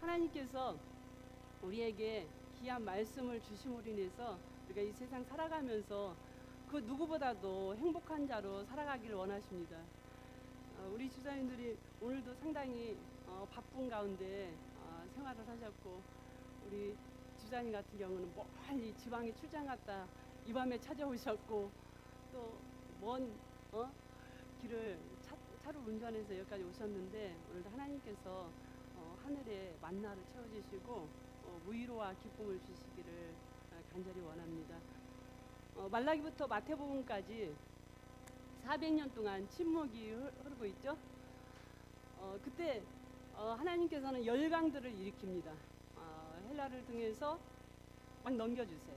하나님께서 우리에게 귀한 말씀을 주심으로 인해서 우리가 이 세상 살아가면서 그 누구보다도 행복한 자로 살아가기를 원하십니다. 우리 집사님들이 오늘도 상당히 바쁜 가운데 생활을 하셨고, 우리 집사님 같은 경우는 멀리 지방에 출장 갔다 이 밤에 찾아오셨고, 또 먼 길을 차로 운전해서 여기까지 오셨는데, 오늘도 하나님께서 하늘에 만나를 채워주시고 위로와 기쁨을 주시기를 간절히 원합니다. 말라기부터 마태복음까지 400년 동안 침묵이 흐르고 있죠. 그때 하나님께서는 열강들을 일으킵니다. 헬라를 통해서 막 넘겨주세요.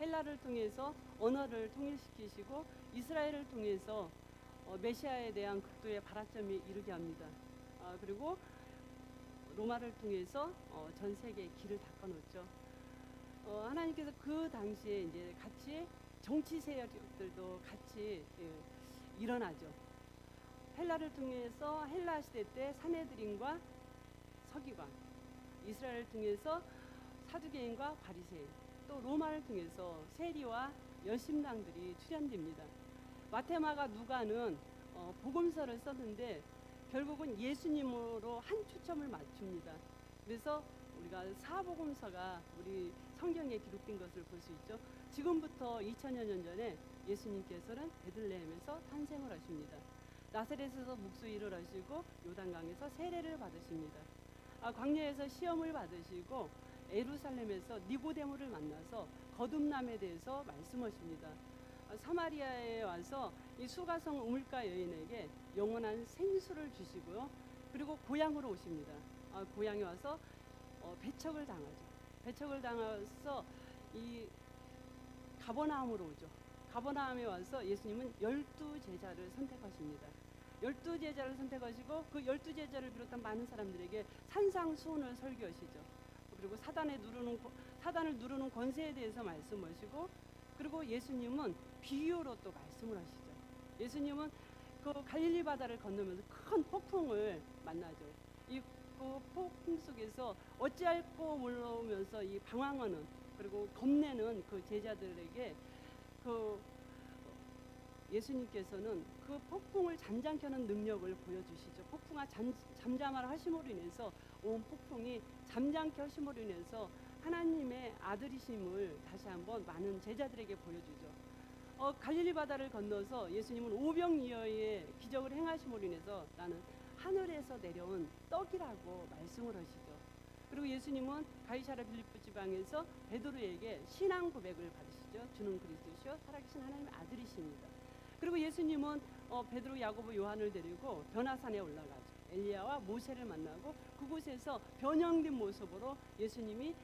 헬라를 통해서 언어를 통일시키시고 이스라엘을 통해서 메시아에 대한 극도의 발화점에 이르게 합니다. 그리고 로마를 통해서 전 세계에 길을 닦아놓죠. 하나님께서 그 당시에 이제 같이 정치 세력들도 같이 일어나죠. 헬라를 통해서 헬라 시대 때 사내들인과 서기관, 이스라엘을 통해서 사두개인과 바리새인, 또 로마를 통해서 세리와 열심당들이 출현됩니다. 마테마가 누가는 복음서를 썼는데 결국은 예수님으로 한 초점을 맞춥니다. 그래서 우리가 사복음서가 우리 성경에 기록된 것을 볼 수 있죠. 지금부터 2000여 년 전에 예수님께서는 베들레헴에서 탄생을 하십니다. 나사렛에서 묵수일을 하시고 요단강에서 세례를 받으십니다. 광야에서 시험을 받으시고 예루살렘에서 니고데모를 만나서 거듭남에 대해서 말씀하십니다. 사마리아에 와서 이 수가성 우물가 여인에게 영원한 생수를 주시고요. 그리고 고향으로 오십니다. 고향에 와서 배척을 당하죠. 배척을 당해서 이 가버나움으로 오죠. 가버나움에 와서 예수님은 12제자를 선택하십니다. 12제자를 선택하시고 그 12제자를 비롯한 많은 사람들에게 산상수훈을 설교하시죠. 그리고 사단을 누르는 권세에 대해서 말씀하시고, 그리고 예수님은 비유로 또 말씀을 하시죠. 예수님은 그 갈릴리 바다를 건너면서 큰 폭풍을 만나죠. 이 그 폭풍 속에서 어찌할꼬 몰라오면서 이 방황하는, 그리고 겁내는 그 제자들에게 그 예수님께서는 그 폭풍을 잠잠케 하는 능력을 보여주시죠. 폭풍아 잠잠하라 하심으로 인해서 온 폭풍이 잠잠케 하심으로 인해서 하나님의 아들이심을 다시 한번 많은 제자들에게 보여주죠. 갈릴리 바다를 건너서 예수님은 오병이어의 기적을 행하심으로 인해서 나는 하늘에서 내려온 떡이라고 말씀을 하시죠. 그리고 예수님은 가이사랴 빌립보 지방에서 베드로에게 신앙 고백을 받으시죠. 주는 그리스도시요 살아계신 하나님의 아들이십니다. 그리고 예수님은 베드로, 야고보, 요한을 데리고 변화산에 올라가죠. 엘리야와 모세를 만나고 그곳에서 변형된 모습으로 예수님이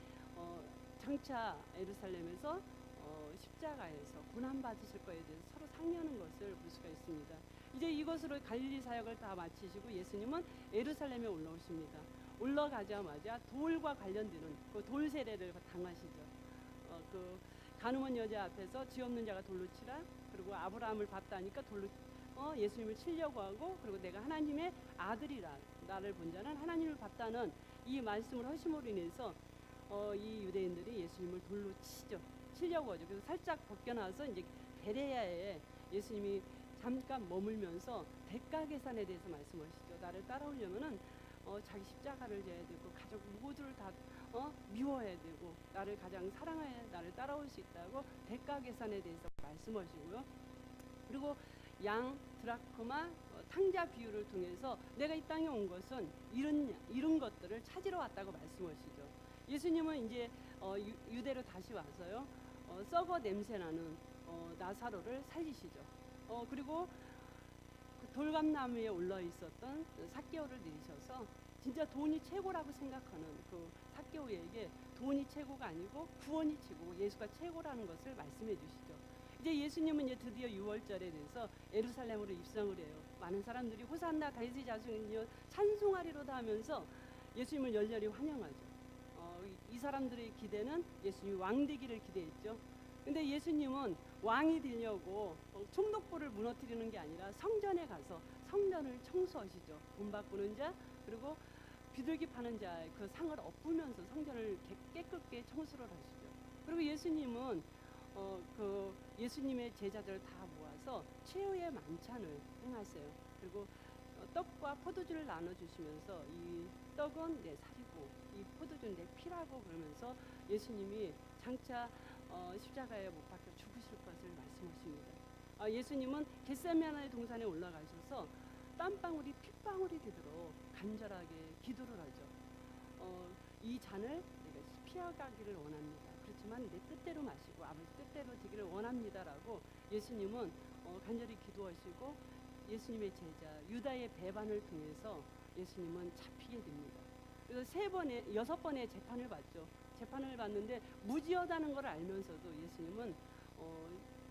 장차 예루살렘에서 십자가에서 고난 받으실 거에 대해서 서로 상의하는 것을 볼 수가 있습니다. 이제 이것으로 갈릴리 사역을 다 마치시고 예수님은 예루살렘에 올라오십니다. 올라가자마자 돌과 관련되는 그 돌 세례를 당하시죠. 그 간음한 여자 앞에서 쥐 없는 자가 돌로 치라. 그리고 아브라함을 봤다니까 돌로 예수님을 치려고 하고, 그리고 내가 하나님의 아들이라, 나를 본 자는 하나님을 봤다는 이 말씀을 하심으로 인해서 이 유대인들이 예수님을 돌로 치려고 하죠. 그래서 살짝 벗겨나서 이제 베레야에 예수님이 잠깐 머물면서 대가 계산에 대해서 말씀하시죠. 나를 따라오려면은 자기 십자가를 져야 되고 가족 모두를 다 미워해야 되고 나를 가장 사랑해야 나를 따라올 수 있다고 대가 계산에 대해서 말씀하시고요. 그리고 양, 드라크마, 탕자 비유를 통해서 내가 이 땅에 온 것은 이런 것들을 찾으러 왔다고 말씀하시죠. 예수님은 이제 유대로 다시 와서요. 썩어 냄새나는 나사로를 살리시죠. 그리고 그 돌감나무에 올라 있었던 삭개오를 내리셔서 진짜 돈이 최고라고 생각하는 그 삭개오에게 돈이 최고가 아니고 구원이 최고고 예수가 최고라는 것을 말씀해 주시죠. 이제 예수님은 이제 드디어 6월절에 대해서 예루살렘으로 입성을 해요. 많은 사람들이 호산나 다윗의 자손이여 찬송하리로다 하면서 예수님을 열렬히 환영하죠. 이 사람들의 기대는 예수님이 왕 되기를 기대했죠. 근데 예수님은 왕이 되려고 총독부를 무너뜨리는 게 아니라 성전에 가서 성전을 청소하시죠. 돈 바꾸는 자, 그리고 비둘기 파는 자의 그 상을 엎으면서 성전을 깨끗게 청소를 하시죠. 그리고 예수님은 그 예수님의 제자들을 다 모아서 최후의 만찬을 행하세요. 그리고 떡과 포도주를 나눠주시면서 이 떡은 내 살이고 이 포도주는 내 피라고 그러면서 예수님이 장차 십자가에 못 박혀 죽으실 것을 말씀하십니다. 예수님은 겟세마네 동산에 올라가셔서 땀방울이 핏방울이 되도록 간절하게 기도를 하죠. 이 잔을 내가 피하가기를 원합니다. 그렇지만 내 뜻대로 마시고 아버지 뜻대로 되기를 원합니다라고 예수님은 간절히 기도하시고 예수님의 제자 유다의 배반을 통해서 예수님은 잡히게 됩니다. 그래서 6번의 재판을 받죠. 재판을 받는데 무지하다는 걸 알면서도 예수님은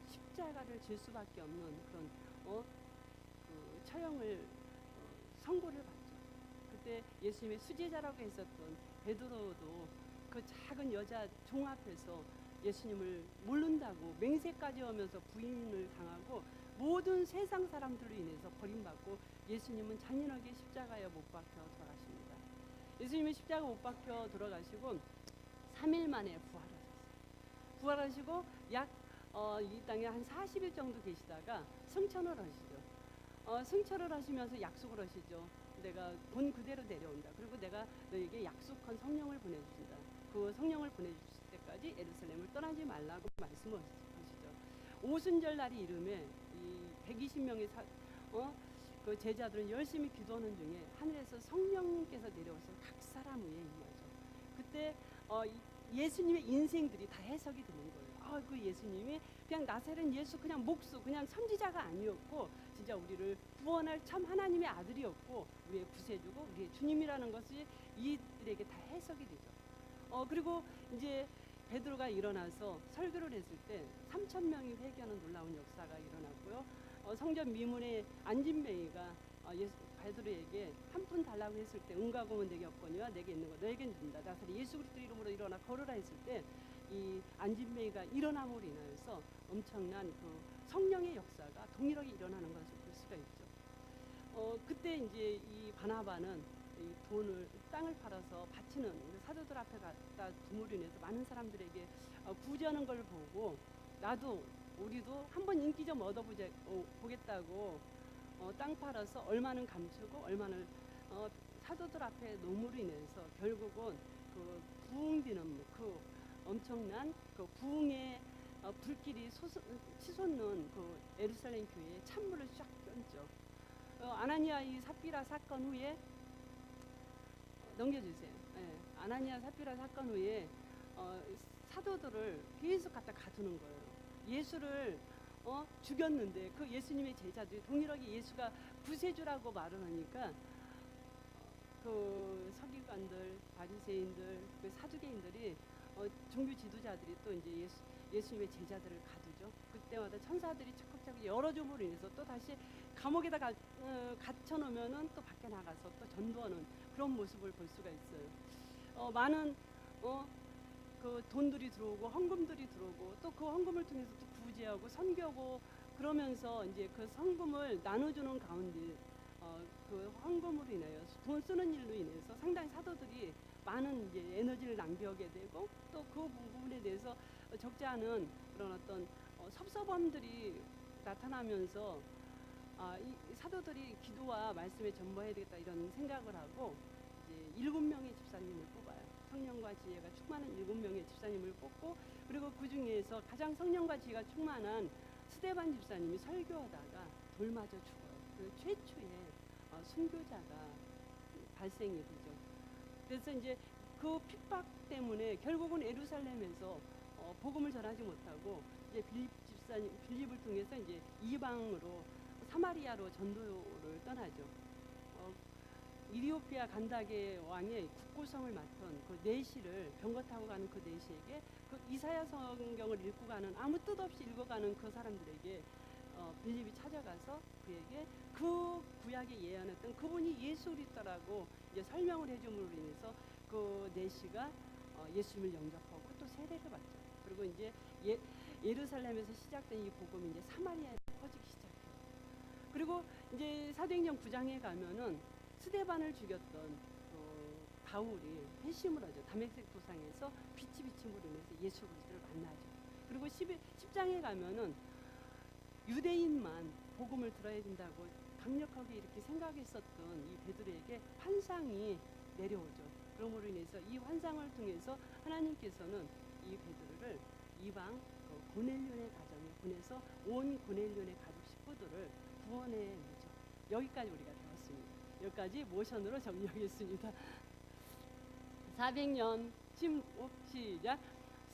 십자가를 질 수밖에 없는 그런 그 처형을 선고를 받죠. 그때 예수님의 수제자라고 했었던 베드로도 그 작은 여자 종 앞에서 예수님을 모른다고 맹세까지 하면서 부인을 당하고 모든 세상 사람들로 인해서 버림받고 예수님은 잔인하게 십자가에 못 박혀 돌아가십니다. 예수님이 십자가 못 박혀 돌아가시고 3일 만에 부활하시고 약 이 땅에 한 40일 정도 계시다가 승천을 하시죠. 승천을 하시면서 약속을 하시죠. 내가 본 그대로 내려온다. 그리고 내가 너에게 약속한 성령을 보내주신다. 그 성령을 보내주실 때까지 예루살렘을 떠나지 말라고 말씀하시죠. 오순절 날이 이름에 이 120명의 그 제자들은 열심히 기도하는 중에 하늘에서 성령님께서 내려와서 각 사람 위에 임하죠. 그때 예수님의 인생들이 다 해석이 되는 거예요. 그 예수님이 그냥 나사렛 예수 그냥 목수 그냥 선지자가 아니었고 진짜 우리를 구원할 참 하나님의 아들이었고 우리의 구세주고 우리의 주님이라는 것이 이들에게 다 해석이 되죠. 그리고 이제 베드로가 일어나서 설교를 했을 때 3,000명이 회개하는 놀라운 역사가 일어났고요. 성전 미문에 안진뱅이가 베드로에게 한 푼 달라고 했을 때 은가공은 내게 없거니와 내게 있는 거 너에겐 준다. 나사렛 예수 그리스도 이름으로 일어나 걸으라 했을 때 이 안진뱅이가 일어남으로 인하여서 엄청난 그 성령의 역사가 동일하게 일어나는 것을 볼 수가 있죠. 그때 이제 이 바나바는 이 땅을 팔아서 바치는 사도들 앞에 갖다 둠으로 인해서 많은 사람들에게 구제하는 걸 보고 우리도 한번 인기 좀 보겠다고 땅 팔아서 얼마는 감추고 얼마는 사도들 앞에 놓음으로 인해서 결국은 그 부흥되는 그 엄청난 그 부흥의 불길이 치솟는 그 예루살렘 교회에 찬물을 쫙 얹죠. 아나니아 이 삽비라 사건 후에 넘겨주세요. 네. 아나니아 삽비라 사건 후에 사도들을 계속 갖다 가두는 거예요. 예수를 죽였는데 그 예수님의 제자들이 동일하게 예수가 구세주라고 말을 하니까 그 서기관들, 바리새인들, 그 사두개인들이 종교 지도자들이 또 이제 예수님의 제자들을 가두죠. 그때마다 천사들이 적극적으로 열어줌으로 인해서 또 다시 감옥에다 갇혀 놓으면은 또 밖에 나가서 또 전도하는 그런 모습을 볼 수가 있어요. 많은 그 돈들이 들어오고 헌금들이 들어오고 또 그 헌금을 통해서 또 구제하고 선교하고 그러면서 이제 그 성금을 나눠주는 가운데 그 헌금으로 인하여 돈 쓰는 일로 인해서 상당히 사도들이 많은 이제 에너지를 낭비하게 되고 또 그 부분에 대해서 적지 않은 그런 어떤 섭섭함들이 나타나면서 이 사도들이 기도와 말씀에 전부해야 되겠다 이런 생각을 하고 이제 7명의 집사님을 뽑아요. 성령과 지혜가 충만한 7명의 집사님을 뽑고 그리고 그 중에서 가장 성령과 지혜가 충만한 스데반 집사님이 설교하다가 돌 맞아 죽어요. 그 최초의 순교자가 발생이 되죠. 그래서 이제 그 핍박 때문에 결국은 예루살렘에서 복음을 전하지 못하고 이제 빌립을 통해서 이제 이방으로 사마리아로 전도를 떠나죠. 이리오피아 간다게 왕의 국고성을 맡은 그 내시를 병거 타고 가는 그 내시에게 그 이사야 성경을 읽고 가는 아무 뜻 없이 읽어가는 그 사람들에게 빌립이 찾아가서 그에게 그 구약에 예언했던 그분이 예수 그리스도라고 이제 설명을 해줌으로 인해서 그 내시가 예수님을 영접하고 또 세례를 받죠. 그리고 이제 예루살렘에서 시작된 이 복음이 이제 사마리아에 퍼지기 시작해요. 그리고 이제 사도행전 9장에 가면은 스데반을 죽였던 바울이 회심을 하죠. 다메섹 도상에서 빛이 비침으로 인해서 예수 그리스도를 만나죠. 그리고 10장에 가면은 유대인만 복음을 들어야 된다고 강력하게 이렇게 생각했었던 이 베드로에게 환상이 내려오죠. 그러므로 인해서 이 환상을 통해서 하나님께서는 이 베드로를 이방 고넬료의 가정에 보내서 온 고넬료의 가족 식구들을 구원해 내죠. 여기까지 우리가 배웠습니다. 여기까지 모션으로 정리하겠습니다. 400년 침묵 시작.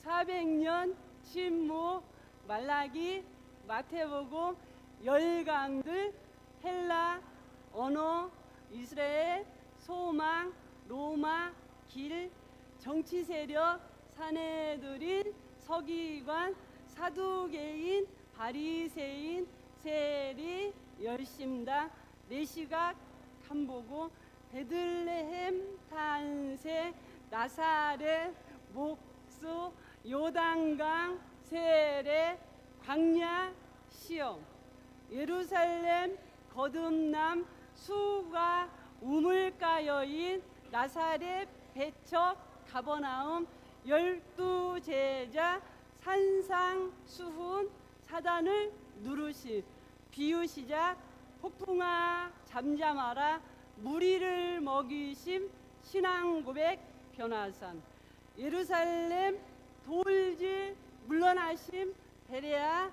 400년 침묵 말라기 마태복음 열강들 헬라 언어 이스라엘 소망 로마 길 정치 세력 사내들인 서기관 사두개인 바리새인 세리 열심당 내시각 간보고 베들레헴 탄세 나사렛 목수 요단강 세례 광야 시험 예루살렘 거듭남 수가 우물가 여인 나사렛 배척 가버나움 12제자 산상 수훈 사단을 누르시 비유시작 폭풍아 잠잠하라 무리를 먹이심 신앙고백 변화산 예루살렘 돌질 물러나심 베레아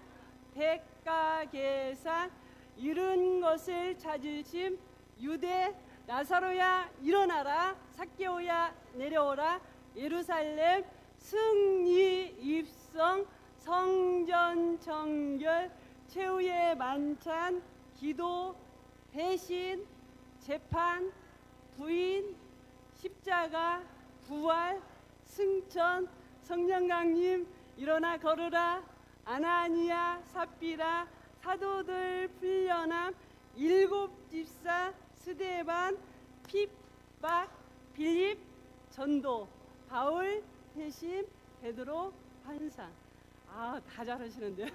백가계산 잃은 것을 찾으심 유대 나사로야 일어나라 삭개오야 내려오라 예루살렘 승리 입성 성전 정결 최후의 만찬 기도 배신 재판 부인 십자가 부활 승천 성령 강림 일어나 걸으라 아나니아 삽비라 사도들 풀려남 일곱 집사 스데반 핍박 빌립 전도 바울 회심 베드로 환상 다 잘하시는데요.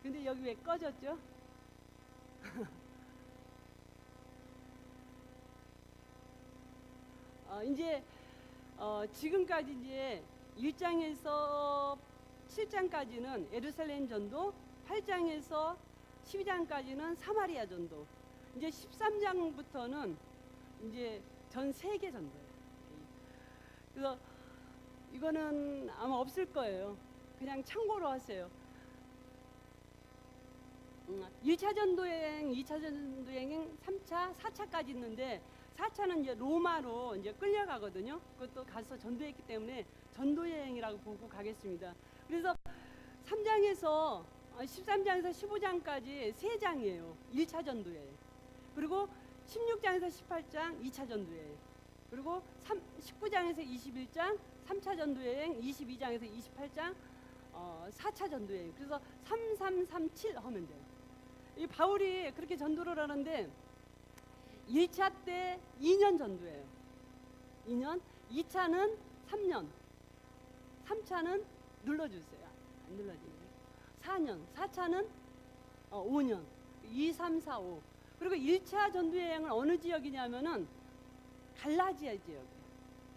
근데 여기 왜 꺼졌죠? 이제 지금까지 이제 1장에서 7장까지는 예루살렘 전도, 8장에서 12장까지는 사마리아 전도, 이제 13장부터는 이제 전 세계 전도예요. 그래서 이거는 아마 없을 거예요. 그냥 참고로 하세요. 1차 전도여행, 2차 전도여행, 3차, 4차까지 있는데 4차는 이제 로마로 이제 끌려가거든요. 그것도 가서 전도했기 때문에 전도여행이라고 보고 가겠습니다. 그래서 3장에서 13장에서 15장까지 3장이에요. 1차 전도여행. 그리고 16장에서 18장 2차 전도여행. 그리고 19장에서 21장 3차 전도여행, 22장에서 28장 4차 전도여행. 그래서 3337 하면 돼요. 이 바울이 그렇게 전도를 하는데 1차 때 2년 전도예요. 2년. 2차는 3년. 3차는 눌러주세요. 안 눌러지네요. 4년. 4차는 5년. 2, 3, 4, 5. 그리고 1차 전도여행은 어느 지역이냐면은 갈라디아 지역.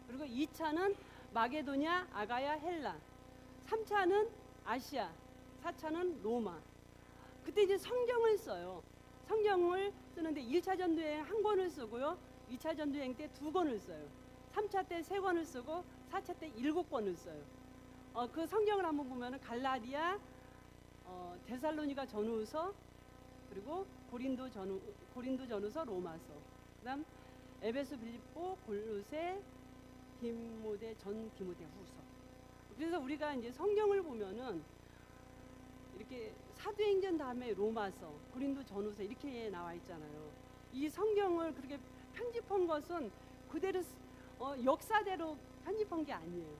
그리고 2차는 마게도냐, 아가야, 헬라. 3차는 아시아. 4차는 로마. 그때 이제 성경을 써요. 성경을 쓰는데 1차 전도여행 한 권을 쓰고요. 2차 전도여행 때 2권을 써요. 3차 때 3권을 쓰고 4차 때 7권을 써요. 그 성경을 한번 보면은 갈라디아, 데살로니가 전후서, 그리고 고린도 전후서, 로마서, 그다음 에베소, 빌립보, 골로새, 디모데 후서. 그래서 우리가 이제 성경을 보면은 이렇게 사도행전 다음에 로마서, 고린도 전후서 이렇게 나와 있잖아요. 이 성경을 그렇게 편집한 것은 그대로 역사대로 편집한 게 아니에요.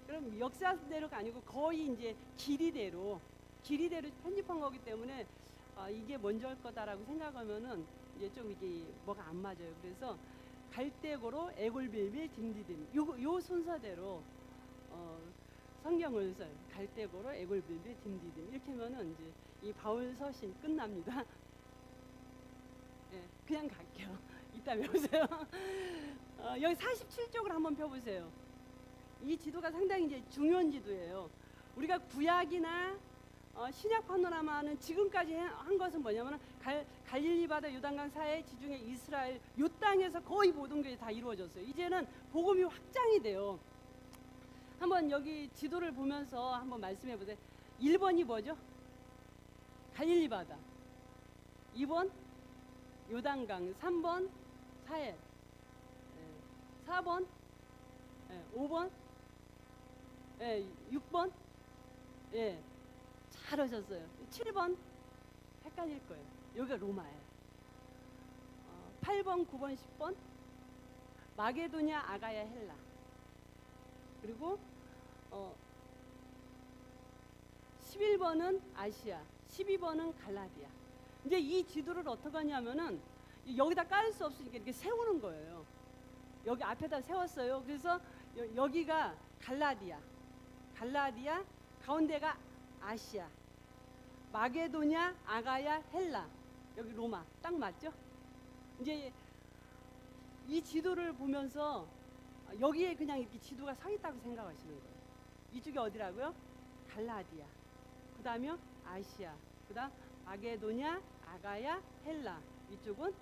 그럼 역사대로가 아니고 거의 이제 길이대로 편집한 거기 때문에 이게 먼저일 거다라고 생각하면은 이제 좀 이게 뭐가 안 맞아요. 그래서 갈대고로 애골빌빌 딘디딘 요 순서대로 성경을 써요. 갈대고로 애골빌비 딤디딤 이렇게 하면은 이제 이 바울 서신 끝납니다. 예, 그냥 갈게요. 이따 배우세요. 여기 47쪽을 한번 펴보세요. 이 지도가 상당히 이제 중요한 지도예요. 우리가 구약이나 신약 파노라마는 지금까지 한 것은 뭐냐면 갈릴리 바다 요단강 사해 지중해 이스라엘 요 땅에서 거의 모든 게 다 이루어졌어요. 이제는 복음이 확장이 돼요. 한번 여기 지도를 보면서 한번 말씀해 보세요. 1번이 뭐죠? 갈릴리 바다. 2번 요단강, 3번 사해, 4번, 5번, 6번, 잘하셨어요. 7번 헷갈릴 거예요. 여기가 로마예요. 8번, 9번, 10번 마게도냐, 아가야, 헬라. 그리고 11번은 아시아, 12번은 갈라디아. 이제 이 지도를 어떻게 하냐면은 여기다 깔 수 없으니까 이렇게 세우는 거예요. 여기 앞에다 세웠어요. 그래서 여기가 갈라디아, 가운데가 아시아, 마게도냐, 아가야, 헬라. 여기 로마. 딱 맞죠? 이제 이 지도를 보면서 여기에 그냥 이렇게 지도가 서 있다고 생각하시는 거예요. 이쪽이 어디라고요? 갈라디아. 그 다음에 아시아. 그 다음 마게도냐, 아가야, 헬라. 이쪽은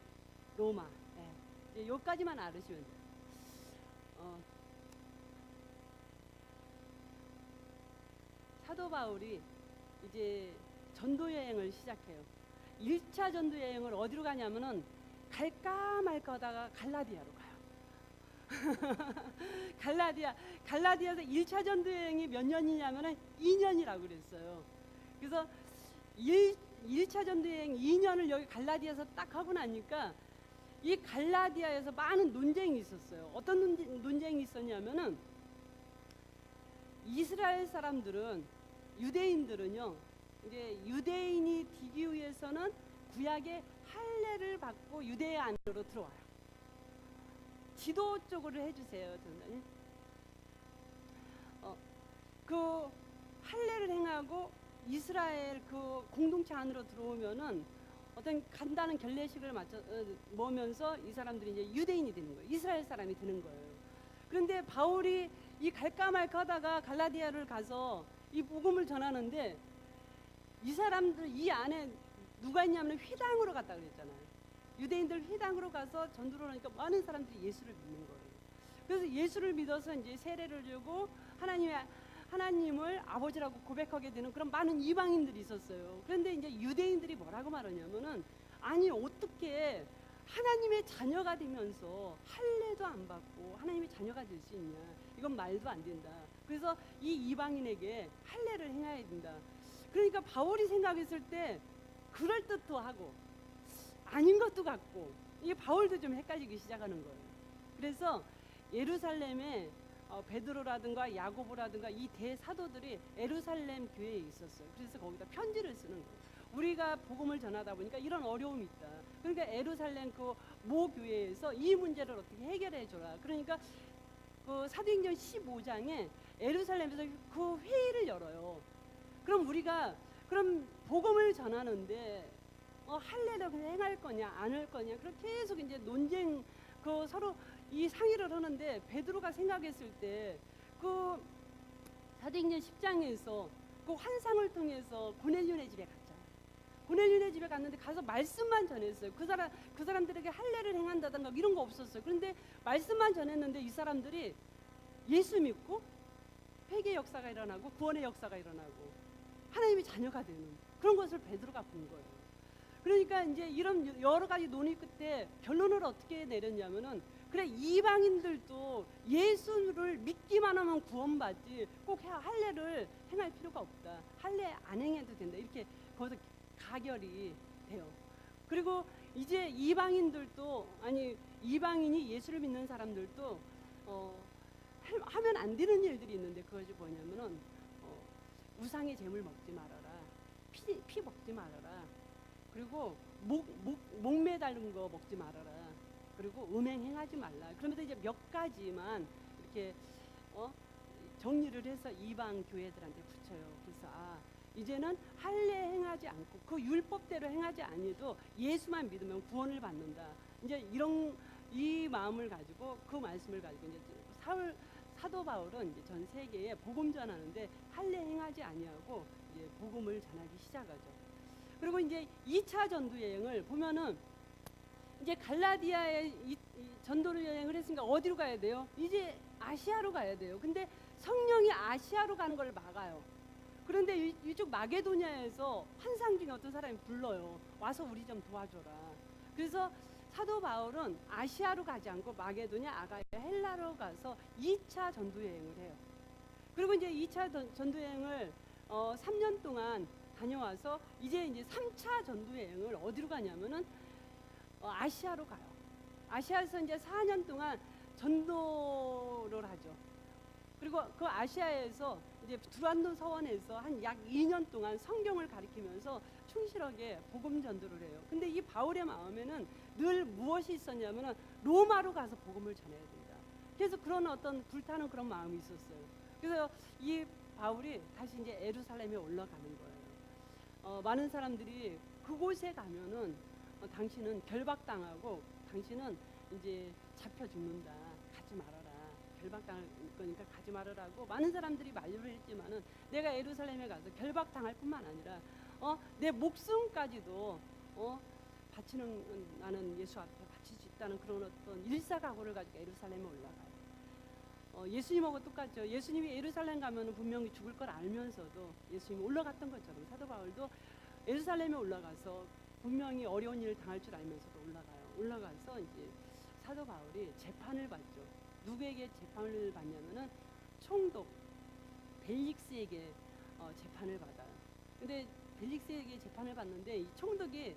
로마. 이제 여기까지만 알으시면 돼요. 사도 바울이 이제 전도 여행을 시작해요. 1차 전도 여행을 어디로 가냐면은 갈까 말까 하다가 갈라디아로 가요. 갈라디아에서 1차 전도 여행이 몇 년이냐면은 2년이라고 그랬어요. 그래서 1차 전도 여행 2년을 여기 갈라디아에서 딱 하고 나니까 이 갈라디아에서 많은 논쟁이 있었어요. 어떤 논쟁이 있었냐면은 이스라엘 사람들은, 유대인들은요, 이제 유대인이 되기 위해서는 구약의 할례를 받고 유대 안으로 들어와요. 지도 쪽으로 해주세요, 전단님. 그 할례를 행하고 이스라엘 그 공동체 안으로 들어오면은 어떤 간단한 결례식을 모면서 이 사람들이 이제 유대인이 되는 거예요. 이스라엘 사람이 되는 거예요. 그런데 바울이 이 갈까 말까 하다가 갈라디아를 가서 이 복음을 전하는데 이 사람들 이 안에 누가 있냐면 회당으로 갔다 그랬잖아요. 유대인들 회당으로 가서 전도를 하니까 많은 사람들이 예수를 믿는 거예요. 그래서 예수를 믿어서 이제 세례를 주고 하나님을 아버지라고 고백하게 되는 그런 많은 이방인들이 있었어요. 그런데 이제 유대인들이 뭐라고 말하냐면은, 아니 어떻게 하나님의 자녀가 되면서 할례도 안 받고 하나님의 자녀가 될 수 있냐, 이건 말도 안 된다. 그래서 이 이방인에게 할례를 행해야 된다. 그러니까 바울이 생각했을 때 그럴듯도 하고 아닌 것도 같고, 이게 바울도 좀 헷갈리기 시작하는 거예요. 그래서 예루살렘에 베드로라든가 야고보라든가 이 대사도들이 예루살렘 교회에 있었어요. 그래서 거기다 편지를 쓰는 거예요. 우리가 복음을 전하다 보니까 이런 어려움이 있다. 그러니까 예루살렘 그 모 교회에서 이 문제를 어떻게 해결해 줘라. 그러니까 그 사도행전 15장에 예루살렘에서 그 회의를 열어요. 그럼 우리가 그럼 복음을 전하는데 할례를 행할 거냐 안 할 거냐, 그렇게 계속 이제 논쟁, 그 서로 이 상의를 하는데, 베드로가 생각했을 때 그 사도행전 10장에서 그 환상을 통해서 고넬료네 집에 갔잖아요. 고넬료네 집에 갔는데 가서 말씀만 전했어요. 그 사람들에게 할례를 행한다든가 이런 거 없었어요. 그런데 말씀만 전했는데 이 사람들이 예수 믿고 회개 역사가 일어나고 구원의 역사가 일어나고 하나님의 자녀가 되는 그런 것을 베드로가 본 거예요. 그러니까 이제 이런 여러 가지 논의 끝에 결론을 어떻게 내렸냐면은, 그래 이방인들도 예수를 믿기만 하면 구원받지 꼭 할례를 행할 필요가 없다. 할례 안 행해도 된다. 이렇게 거기서 가결이 돼요. 그리고 이제 이방인들도, 아니 이방인이 예수를 믿는 사람들도 하면 안 되는 일들이 있는데, 그것이 뭐냐면은 우상의 재물 먹지 말아라, 피 먹지 말아라, 그리고 목 매달린 거 먹지 말아라, 그리고 음행 행하지 말라. 그러면서 이제 몇 가지만 이렇게 정리를 해서 이방 교회들한테 붙여요. 그래서 이제는 할례 행하지 않고 그 율법대로 행하지 아니도 예수만 믿으면 구원을 받는다. 이제 이 마음을 가지고 그 말씀을 가지고 이제 사도 바울은 이제 전 세계에 복음 전하는데 할례 행하지 아니하고 이제 복음을 전하기 시작하죠. 그리고 이제 2차 전도 여행을 보면은 이제 갈라디아에 이 전도 여행을 했으니까 어디로 가야 돼요? 이제 아시아로 가야 돼요. 근데 성령이 아시아로 가는 걸 막아요. 그런데 이쪽 마게도냐에서 환상 중에 어떤 사람이 불러요. 와서 우리 좀 도와줘라. 그래서 사도 바울은 아시아로 가지 않고 마게도냐, 아가야, 헬라로 가서 2차 전도 여행을 해요. 그리고 이제 2차 전도 여행을 3년 동안 다녀와서 이제 3차 전도 여행을 어디로 가냐면은 아시아로 가요. 아시아에서 이제 4년 동안 전도를 하죠. 그리고 그 아시아에서 이제 두란노 서원에서 한 약 2년 동안 성경을 가리키면서 충실하게 복음 전도를 해요. 근데 이 바울의 마음에는 늘 무엇이 있었냐면은 로마로 가서 복음을 전해야 된다. 그래서 그런 어떤 불타는 그런 마음이 있었어요. 그래서 이 바울이 다시 이제 예루살렘에 올라가는 거예요. 많은 사람들이 그곳에 가면은 당신은 결박당하고 당신은 이제 잡혀 죽는다. 가지 말아라. 결박당할 거니까 가지 말아라고 많은 사람들이 만류를 했지만은 내가 예루살렘에 가서 결박당할 뿐만 아니라 내 목숨까지도 바치는 나는 예수 앞에 바칠 수 있다는 그런 어떤 일사각오를 가지고 예루살렘에 올라가요. 예수님하고 똑같죠. 예수님이 예루살렘 가면은 분명히 죽을 걸 알면서도 예수님이 올라갔던 것처럼 사도 바울도 예루살렘에 올라가서 분명히 어려운 일을 당할 줄 알면서도 올라가서 이제 사도 바울이 재판을 받죠. 누구에게 재판을 받냐면은 총독 벨릭스에게 재판을 받아요. 근데 벨릭스에게 재판을 받는데 이 총독이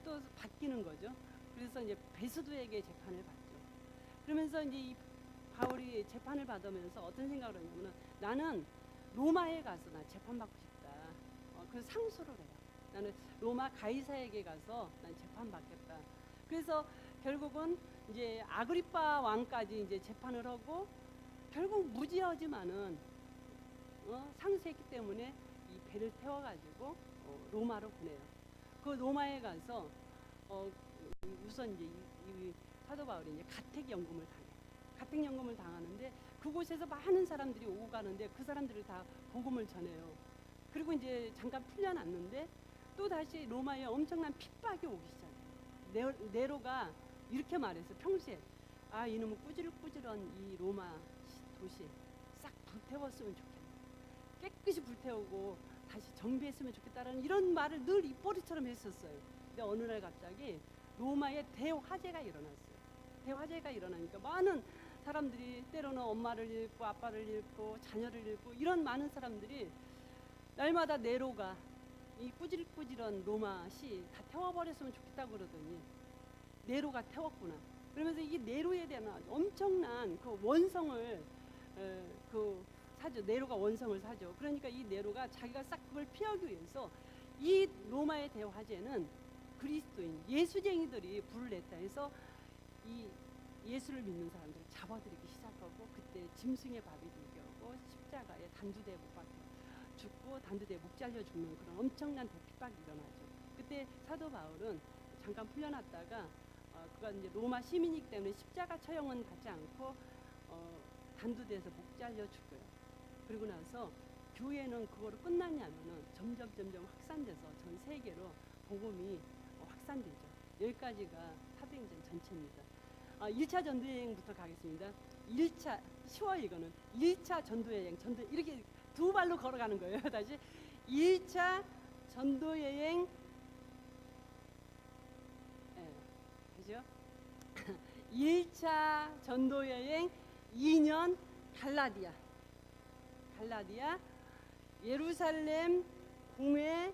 또 바뀌는 거죠. 그래서 이제 베스도에게 재판을 받죠. 그러면서 이제 이 바울이 재판을 받으면서 어떤 생각을 하냐면은 나는 로마에 가서 나 재판받고 싶다. 그래서 상소를 해요. 나는 로마 가이사에게 가서 난 재판받겠다. 그래서 결국은 이제 아그리파 왕까지 이제 재판을 하고 결국 무죄하지만은 상수했기 때문에 이 배를 태워가지고 로마로 보내요. 그 로마에 가서 우선 이제 이 사도 바울이 이제 가택연금을 당해. 가택연금을 당하는데 그곳에서 많은 사람들이 오고 가는데 그 사람들을 다 복음을 전해요. 그리고 이제 잠깐 풀려났는데 또 다시 로마에 엄청난 핍박이 오기 시작해요. 네로가 이렇게 말해서 평소에 이놈의 꾸질꾸질한 이 로마 도시 싹 불태웠으면 좋겠네. 깨끗이 불태우고 다시 정비했으면 좋겠다라는 이런 말을 늘 입버릇처럼 했었어요. 근데 어느 날 갑자기 로마에 대화재가 일어났어요. 대화재가 일어나니까 많은 사람들이 때로는 엄마를 잃고 아빠를 잃고 자녀를 잃고 이런 많은 사람들이 날마다 네로가 이 꾸질꾸질한 로마시 다 태워버렸으면 좋겠다고 그러더니 네로가 태웠구나. 그러면서 이 네로에 대한 엄청난 그 원성을 사죠. 네로가 원성을 사죠. 그러니까 이 네로가 자기가 싹 그걸 피하기 위해서 이 로마의 대화제는 그리스도인 예수쟁이들이 불을 냈다 해서 이 예수를 믿는 사람들을 잡아들이기 시작하고 그때 짐승의 밥이 되게 하고 십자가에 단두대에 못 박혀 죽고 단두대에 목 잘려 죽는 그런 엄청난 대핍박이 일어나죠. 그때 사도 바울은 잠깐 풀려났다가 그가 이제 로마 시민이기 때문에 십자가 처형은 받지 않고 단두대에서 목 잘려 죽어요. 그리고 나서 교회는 그거로 끝났냐면은 점점 확산돼서 전 세계로 복음이 확산되죠. 여기까지가 사도행전 전체입니다. 1차 전도여행부터 가겠습니다. 1차 쉬워요. 이거는 1차 전도여행 이렇게 두 발로 걸어가는 거예요. 다시 1차 전도여행 그죠? 1차 전도여행 2년 갈라디아 예루살렘 공회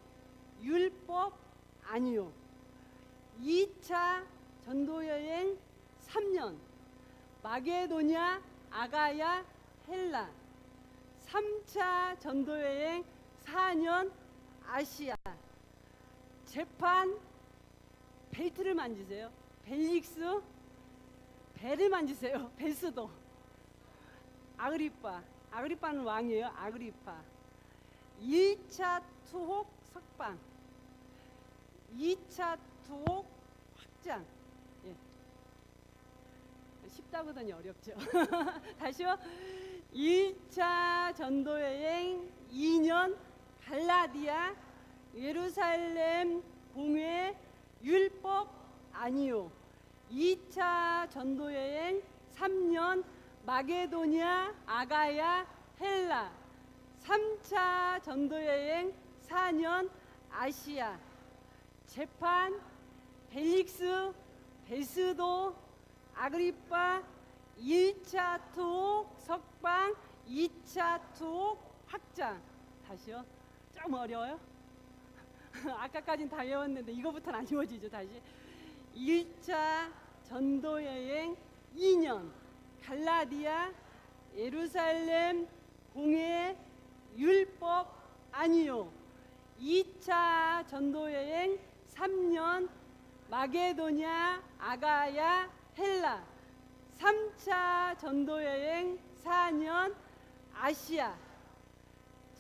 율법 아니요. 2차 전도여행 3년 마게도냐 아가야 헬라 3차 전도여행 4년 아시아 재판 벨트를 만지세요. 벨릭스 배를 만지세요. 베스도 아그리파 아그리빠는 왕이에요. 아그리빠. 1차 투옥 석방, 2차 투옥 확장. 예. 쉽다고더니 어렵죠. 다시요. 1차 전도여행 2년 갈라디아 예루살렘 공회 율법 아니요. 2차 전도여행 3년 마게도냐 아가야 헬라. 3차 전도여행 4년 아시아. 재판 벨릭스 베스도 아그리빠. 1차 투옥 석방, 2차 투옥 확장. 다시요. 좀 어려워요? 아까까진 다 외웠는데 이거부터는 안 외워지죠. 다시. 1차 전도여행 2년 갈라디아 예루살렘 공회 율법 아니요. 2차 전도여행 3년 마게도냐 아가야 헬라. 3차 전도여행 4년 아시아.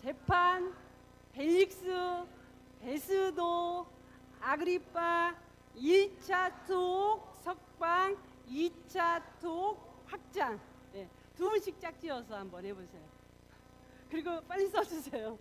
재판 벨릭스 베스도 아그리빠. 1차 투옥 석방, 2차 투옥 확장. 네, 두 분씩 짝지어서 한번 해보세요. 그리고 빨리 써주세요.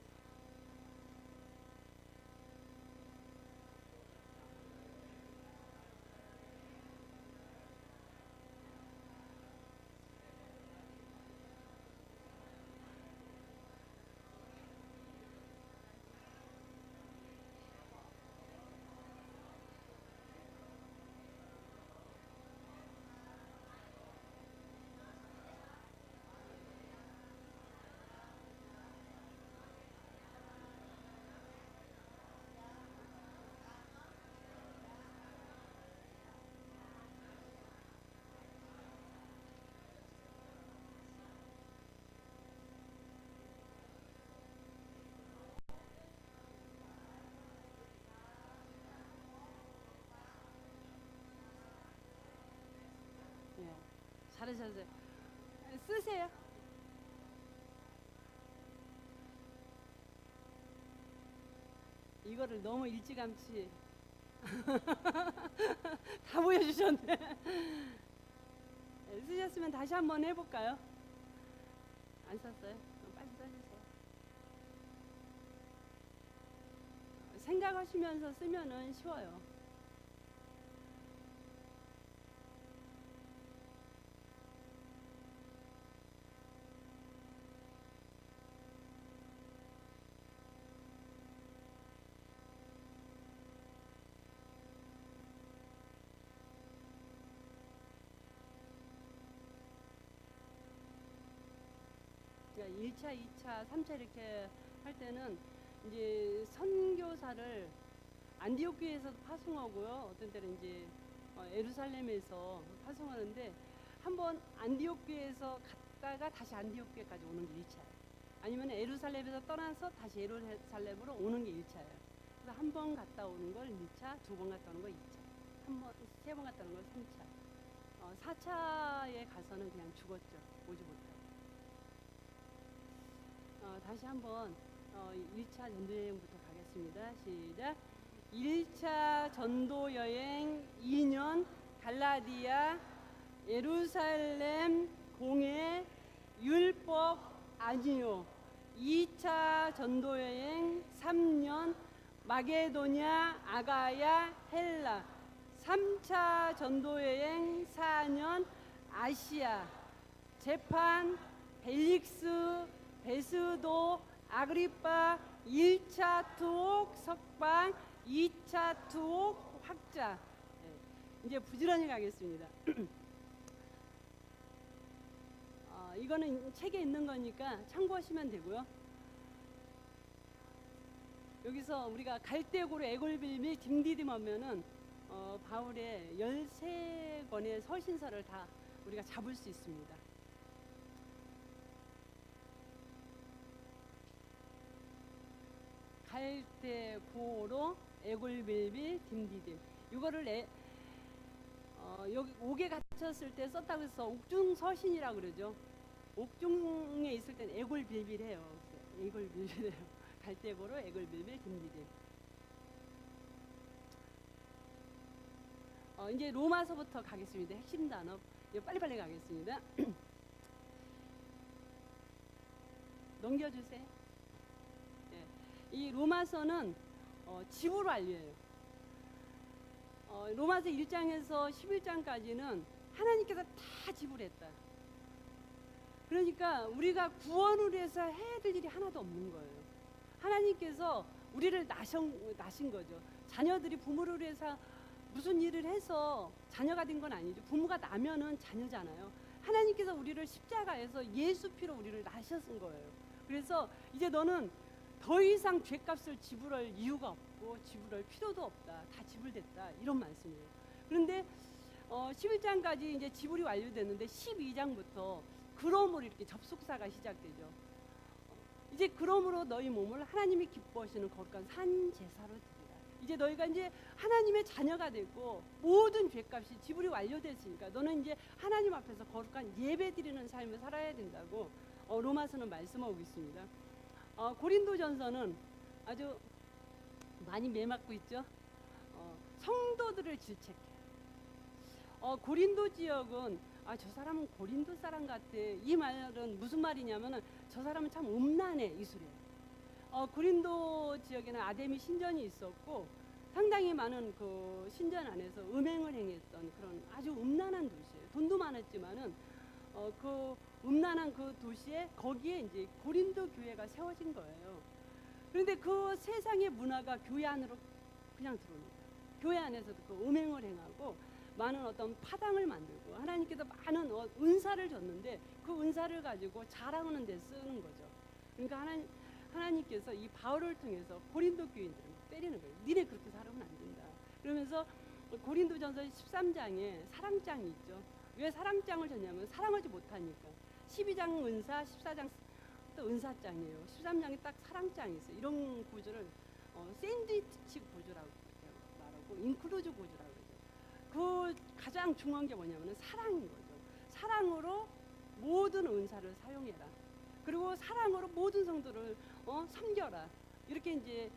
예, 잘하셨어요. 쓰세요. 이거를 너무 일찌감치 다 보여주셨네. 네, 쓰셨으면 다시 한번 해볼까요? 안 썼어요? 빨리 써주세요. 생각하시면서 쓰면은 쉬워요. 그러니까 1차, 2차, 3차 이렇게 할 때는 이제 선교사를 안디옥교에서 파송하고요. 어떤 때는 이제 예루살렘에서 파송하는데 한번 안디옥교에서 갔다가 다시 안디옥교까지 오는 게 1차예요. 아니면 예루살렘에서 떠나서 다시 예루살렘으로 오는 게 1차예요. 그래서 한 번 갔다 오는 걸 2차, 두 번 갔다 오는 걸 2차, 한 번, 세 번 갔다 오는 걸 3차. 4차에 가서는 그냥 죽었죠. 오지 못하고. 다시 한번 1차 전도여행부터 가겠습니다. 시작. 1차 전도여행 2년 갈라디아 예루살렘 공회 율법 아니요. 2차 전도여행 3년 마게도냐 아가야 헬라. 3차 전도여행 4년 아시아. 재판 벨릭스 베스도 아그리빠. 1차 투옥 석방, 2차 투옥 확장. 네, 이제 부지런히 가겠습니다. 이거는 책에 있는 거니까 참고하시면 되고요. 여기서 우리가 갈대고로 애골빌밀 딤디딤 하면은 바울의 13권의 서신서를 다 우리가 잡을 수 있습니다. 갈대고로 애골빌밀 딤디딤. 이거를 여기 옥에 갇혔을 때 썼다고 해서 옥중서신이라고 그러죠. 옥중에 있을 땐 애골빌빌해요. 애골빌빌해요. 갈대보로 애골빌빌 딥디딥. 이제 로마서부터 가겠습니다. 핵심 단어. 빨리빨리 가겠습니다. 넘겨주세요. 예. 이 로마서는 지부로 알려요. 로마서 1장에서 11장까지는 하나님께서 다 지불했다. 그러니까 우리가 구원을 위해서 해야 될 일이 하나도 없는 거예요. 하나님께서 우리를 나신 거죠. 자녀들이 부모를 위해서 무슨 일을 해서 자녀가 된 건 아니죠. 부모가 나면은 자녀잖아요. 하나님께서 우리를 십자가에서 예수 피로 우리를 나셨은 거예요. 그래서 이제 너는 더 이상 죄값을 지불할 이유가 없고 지불할 필요도 없다. 다 지불됐다. 이런 말씀이에요. 그런데 11장까지 이제 지불이 완료됐는데 12장부터 그러므로 이렇게 접속사가 시작되죠. 이제 그러므로 너희 몸을 하나님이 기뻐하시는 거룩한 산 제사로 드리라. 이제 너희가 이제 하나님의 자녀가 되고 모든 죄값이 지불이 완료됐으니까 너는 이제 하나님 앞에서 거룩한 예배 드리는 삶을 살아야 된다고 로마서는 말씀하고 있습니다. 고린도전서는 아주 많이 매맞고 있죠. 성도들을 질책해요. 고린도 지역은 저 사람은 고린도 사람 같아. 이 말은 무슨 말이냐면은 저 사람은 참 음란해 이술이에요. 고린도 지역에는 아데미 신전이 있었고 상당히 많은 그 신전 안에서 음행을 행했던 그런 아주 음란한 도시예요. 돈도 많았지만은 그 음란한 그 도시에 거기에 이제 고린도 교회가 세워진 거예요. 그런데 그 세상의 문화가 교회 안으로 그냥 들어옵니다. 교회 안에서도 그 음행을 행하고 많은 어떤 파당을 만들고 하나님께서 많은 은사를 줬는데 그 은사를 가지고 자랑하는 데 쓰는 거죠. 그러니까 하나님께서 이 바울을 통해서 고린도 교인들을 때리는 거예요. 니네 그렇게 살으면 안 된다. 그러면서 고린도전서 13장에 사랑장이 있죠. 왜 사랑장을 줬냐면 사랑하지 못하니까. 12장 은사, 14장 또 은사장이에요. 13장에 딱 사랑장이 있어요. 이런 구조를 샌드위치 구조라고 말하고 인클루즈 구조라고 그러죠. 그 가장 중요한 게 뭐냐면 사랑인 거죠. 사랑으로 모든 은사를 사용해라. 그리고 사랑으로 모든 성도를 섬겨라. 이렇게 이제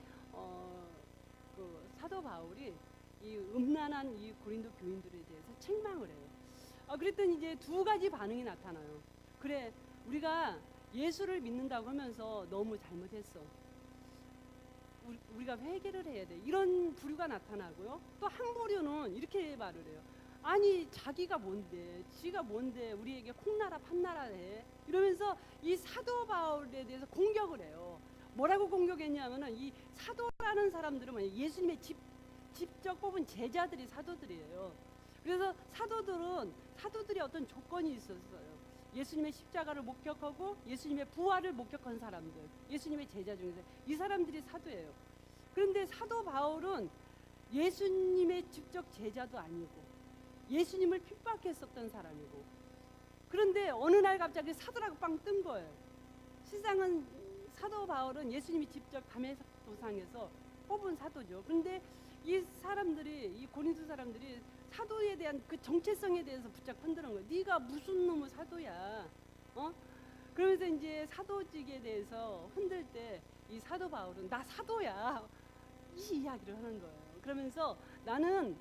그 사도 바울이 이 음란한 이 고린도 교인들에 대해서 책망을 해요. 그랬더니 이제 두 가지 반응이 나타나요. 그래, 우리가 예수를 믿는다고 하면서 너무 잘못했어. 우리가 회개를 해야 돼. 이런 부류가 나타나고요. 또 한 부류는 이렇게 말을 해요. 아니 자기가 뭔데, 지가 뭔데 우리에게 콩나라 판나라 해. 이러면서 이 사도 바울에 대해서 공격을 해요. 뭐라고 공격했냐면은 이 사도라는 사람들은 예수님의 직접 뽑은 제자들이 사도들이에요. 그래서 사도들이 어떤 조건이 있었어요. 예수님의 십자가를 목격하고 예수님의 부활을 목격한 사람들, 예수님의 제자 중에서 이 사람들이 사도예요. 그런데 사도 바울은 예수님의 직접 제자도 아니고 예수님을 핍박했었던 사람이고, 그런데 어느 날 갑자기 사도라고 빵 뜬 거예요. 실상은 사도 바울은 예수님이 직접 담에색 도상에서 뽑은 사도죠. 그런데 이 사람들이, 이 고린도 사람들이 사도에 대한 그 정체성에 대해서 부쩍 흔드는 거예요. 네가 무슨 놈의 사도야? 그러면서 이제 사도직에 대해서 흔들 때 이 사도 바울은 나 사도야, 이 이야기를 하는 거예요. 그러면서 나는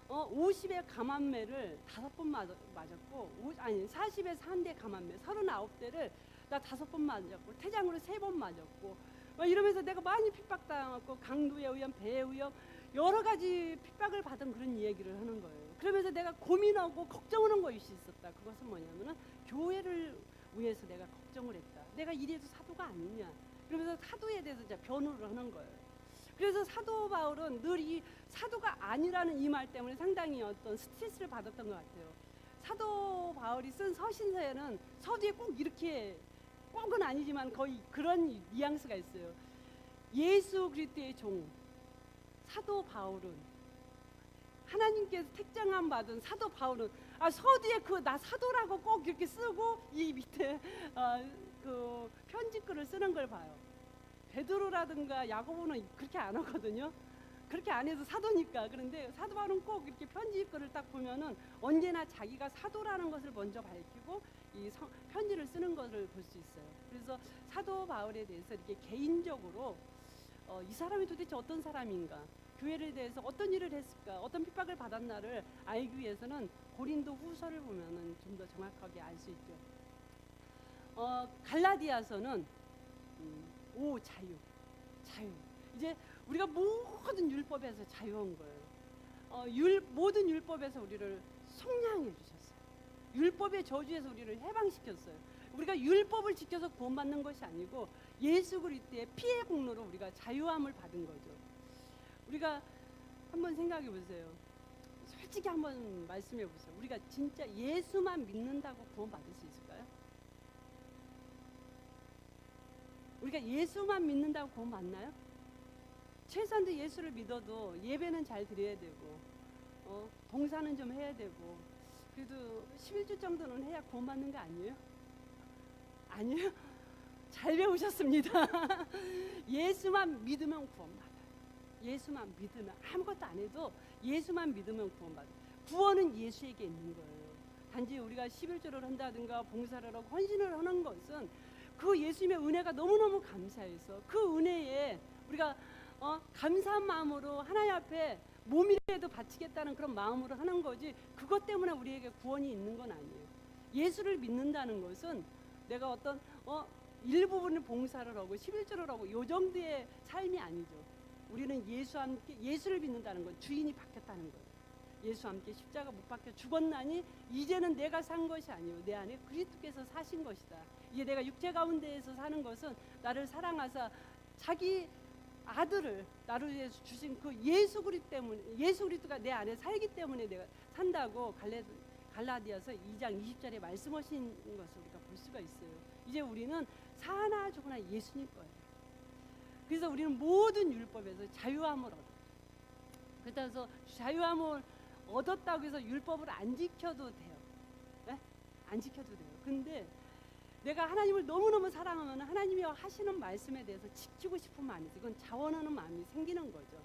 50의 감암매를 5번 맞았고, 40에 1대 감암매 39대를 나 5번 맞았고, 태장으로 3번 맞았고, 이러면서 내가 많이 핍박당했고, 강도에 의한 배에 의한 여러 가지 핍박을 받은 그런 얘기를 하는 거예요. 그러면서 내가 고민하고 걱정하는 것이 있었다. 그것은 뭐냐면은 교회를 위해서 내가 걱정을 했다. 내가 이래도 사도가 아니냐. 그러면서 사도에 대해서 이제 변호를 하는 거예요. 그래서 사도 바울은 늘 이 사도가 아니라는 이 말 때문에 상당히 어떤 스트레스를 받았던 것 같아요. 사도 바울이 쓴 서신서에는 서두에 꼭 이렇게, 꼭은 아니지만 거의 그런 뉘앙스가 있어요. 예수 그리스도의 종 사도 바울은, 하나님께서 택정함 받은 사도 바울은, 서두에 그 나 사도라고 꼭 이렇게 쓰고 이 밑에 그 편지글을 쓰는 걸 봐요. 베드로라든가 야고보는 그렇게 안 하거든요. 그렇게 안 해도 사도니까. 그런데 사도 바울은 꼭 이렇게 편지글을 딱 보면은 언제나 자기가 사도라는 것을 먼저 밝히고 이 편지를 쓰는 것을 볼 수 있어요. 그래서 사도 바울에 대해서 이렇게 개인적으로 이 사람이 도대체 어떤 사람인가, 교회에 대해서 어떤 일을 했을까, 어떤 핍박을 받았나를 알기 위해서는 고린도 후서를 보면은 좀 더 정확하게 알 수 있죠. 갈라디아서는 자유. 이제 우리가 모든 율법에서 자유한 거예요. 모든 율법에서 우리를 속량해 주셨어요. 율법의 저주에서 우리를 해방시켰어요. 우리가 율법을 지켜서 구원받는 것이 아니고 예수 그리스도의 피의 공로로 우리가 자유함을 받은 거죠. 우리가 한번 생각해 보세요. 솔직히 한번 말씀해 보세요. 우리가 진짜 예수만 믿는다고 구원받을 수 있을까요? 우리가 예수만 믿는다고 구원받나요? 최소한도 예수를 믿어도 예배는 잘 드려야 되고 봉사는 좀 해야 되고 그래도 11주 정도는 해야 구원받는 거 아니에요? 아니에요? 잘 배우셨습니다. 예수만 믿으면 구원받아요. 예수만 믿으면 아무것도 안 해도 예수만 믿으면 구원받아요. 구원은 예수에게 있는 거예요. 단지 우리가 11조를 한다든가 봉사를 하고 헌신을 하는 것은 그 예수님의 은혜가 너무너무 감사해서 그 은혜에 우리가 감사한 마음으로 하나님 앞에 몸이라도 바치겠다는 그런 마음으로 하는 거지, 그것 때문에 우리에게 구원이 있는 건 아니에요. 예수를 믿는다는 것은 내가 어떤 일부분을 봉사를 하고 11조를 하고 이 정도의 삶이 아니죠. 우리는 예수와 함께 예수를 믿는다는 건 주인이 바뀌었다는 거예요. 예수와 함께 십자가 못 박혀 죽었나니 이제는 내가 산 것이 아니요 내 안에 그리스도께서 사신 것이다. 이제 내가 육체 가운데에서 사는 것은 나를 사랑하사 자기 아들을 나를 위해서 주신 그 예수 그리스도 때문에, 예수 그리스도가 내 안에 살기 때문에 내가 산다고 갈라디아서 2장 20절에 말씀하신 것을 우리가 볼 수가 있어요. 이제 우리는 사나 죽으나 예수님 거예요. 그래서 우리는 모든 율법에서 자유함을 얻어요. 그래서 자유함을 얻었다고 해서 율법을 안 지켜도 돼요. 네? 안 지켜도 돼요. 근데 내가 하나님을 너무너무 사랑하면 하나님이 하시는 말씀에 대해서 지키고 싶은 마음이 있어요. 이건 자원하는 마음이 생기는 거죠.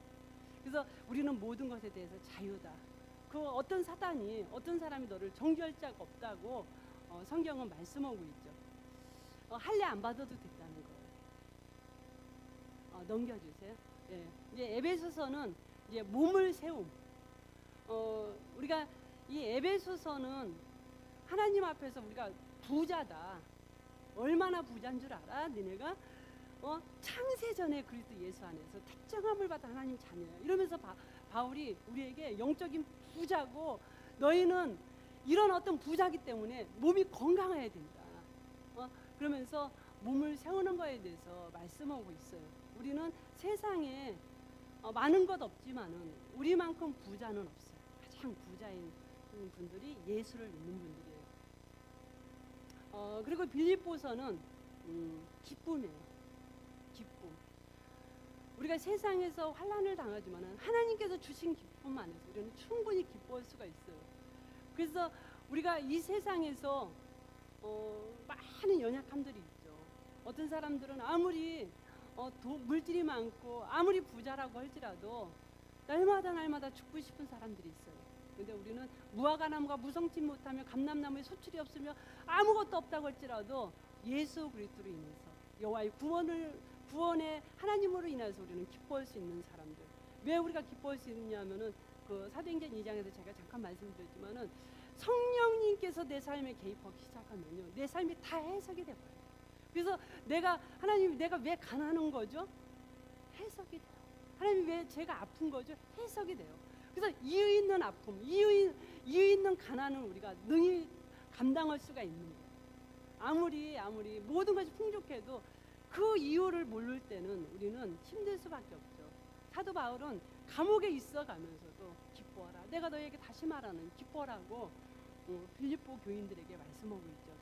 그래서 우리는 모든 것에 대해서 자유다. 그 어떤 사단이, 어떤 사람이 너를 정죄할 자가 없다고 성경은 말씀하고 있죠. 할례 안 받아도 된다는 거예요. 넘겨주세요. 예. 이제 에베소서는 이제 몸을 세움. 우리가 이 에베소서는 하나님 앞에서 우리가 부자다. 얼마나 부자인 줄 알아? 너네가 창세전에 그리스도 예수 안에서 택정함을 받아 하나님 자녀야. 이러면서 바울이 우리에게 영적인 부자고 너희는 이런 어떤 부자기 때문에 몸이 건강해야 된다. 그러면서 몸을 세우는 거에 대해서 말씀하고 있어요. 우리는 세상에 많은 것 없지만은 우리만큼 부자는 없어요. 가장 부자인 분들이 예수를 믿는 분들이에요. 그리고 빌립보서는 기쁨이에요. 기쁨. 우리가 세상에서 환난을 당하지만은 하나님께서 주신 기쁨 안에서 우리는 충분히 기뻐할 수가 있어요. 그래서 우리가 이 세상에서 많은 연약함들이 있죠. 어떤 사람들은 아무리 물질이 많고 아무리 부자라고 할지라도 날마다 죽고 싶은 사람들이 있어요. 근데 우리는 무화과나무가 무성치 못하며 감람나무에 소출이 없으며 아무것도 없다고 할지라도 예수 그리스도로 인해서 여호와의 구원의 하나님으로 인해서 우리는 기뻐할 수 있는 사람들. 왜 우리가 기뻐할 수 있느냐면은 그 사도행전 2장에서 제가 잠깐 말씀드렸지만은 성령님께서 내 삶에 개입하기 시작하면요 내 삶이 다 해석이 돼버려요. 그래서 하나님 내가 왜 가난한 거죠? 해석이 돼요. 하나님 왜 제가 아픈 거죠? 해석이 돼요. 그래서 이유 있는 아픔, 이유 있는 가난은 우리가 능히 감당할 수가 있는 거예요. 아무리 모든 것이 풍족해도 그 이유를 모를 때는 우리는 힘들 수밖에 없죠. 사도 바울은 감옥에 있어가면서도 기뻐하라. 내가 너에게 다시 말하는 기뻐라고 빌립보 교인들에게 말씀하고 있죠.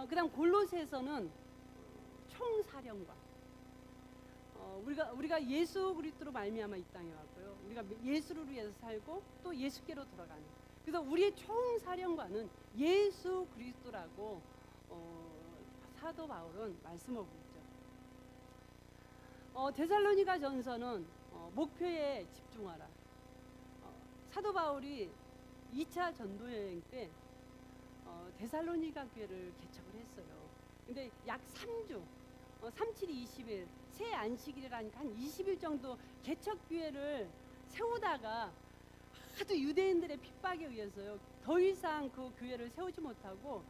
그다음 골로새에서는 총사령관. 우리가 예수 그리스도로 말미암아 이 땅에 왔고요. 우리가 예수를 위해서 살고 또 예수께로 돌아가는. 그래서 우리의 총사령관은 예수 그리스도라고 사도 바울은 말씀하고 있죠. 데살로니가 전서는 목표에 집중하라. 사도 바울이 2차 전도 여행 때 데살로니가 교회를 개척을 했어요. 근데 약 3주, 37이 20일, 새 안식일이라니까 한 20일 정도 개척 교회를 세우다가 하도 유대인들의 핍박에 의해서요, 더 이상 그 교회를 세우지 못하고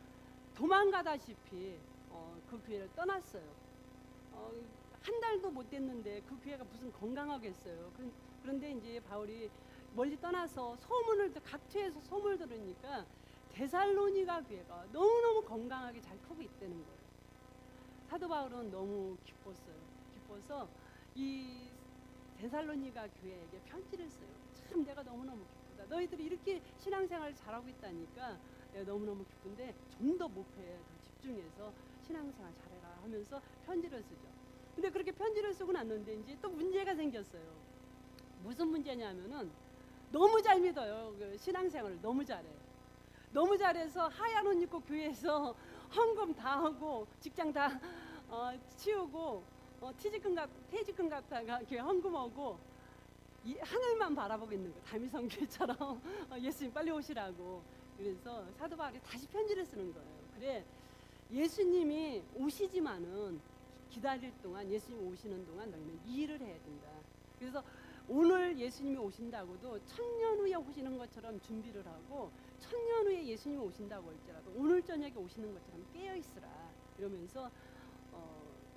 도망가다시피 그 교회를 떠났어요. 한 달도 못 됐는데 그 교회가 무슨 건강하겠어요. 그런데 이제 바울이 멀리 떠나서 소문을 각처에서 소문을 들으니까 데살로니가 교회가 너무너무 건강하게 잘 크고 있다는 거예요. 사도 바울은 너무 기뻐서 이 데살로니가 교회에게 편지를 써요. 참 내가 너무너무 기쁘다. 너희들이 이렇게 신앙생활을 잘하고 있다니까 내가 너무너무 기쁜데 좀 더 목표에 더 집중해서 신앙생활 잘해라 하면서 편지를 쓰죠. 근데 그렇게 편지를 쓰고 났는데 이제 또 문제가 생겼어요. 무슨 문제냐면은 너무 잘 믿어요. 그 신앙생활을 너무 잘해. 너무 잘해서 하얀 옷 입고 교회에서 헌금 다 하고 직장 다 치우고 퇴직금 갖다가 교회 헌금하고 하늘만 바라보고 있는 거예요. 다미성 교회처럼 예수님 빨리 오시라고. 그래서 사도 바울이 다시 편지를 쓰는 거예요. 그래, 예수님이 오시지만은 기다릴 동안, 예수님 오시는 동안 너희는 일을 해야 된다. 그래서 오늘 예수님이 오신다고도 1000년 후에 오시는 것처럼 준비를 하고 1000년 후에 예수님이 오신다고 할지라도 오늘 저녁에 오시는 것처럼 깨어 있으라. 이러면서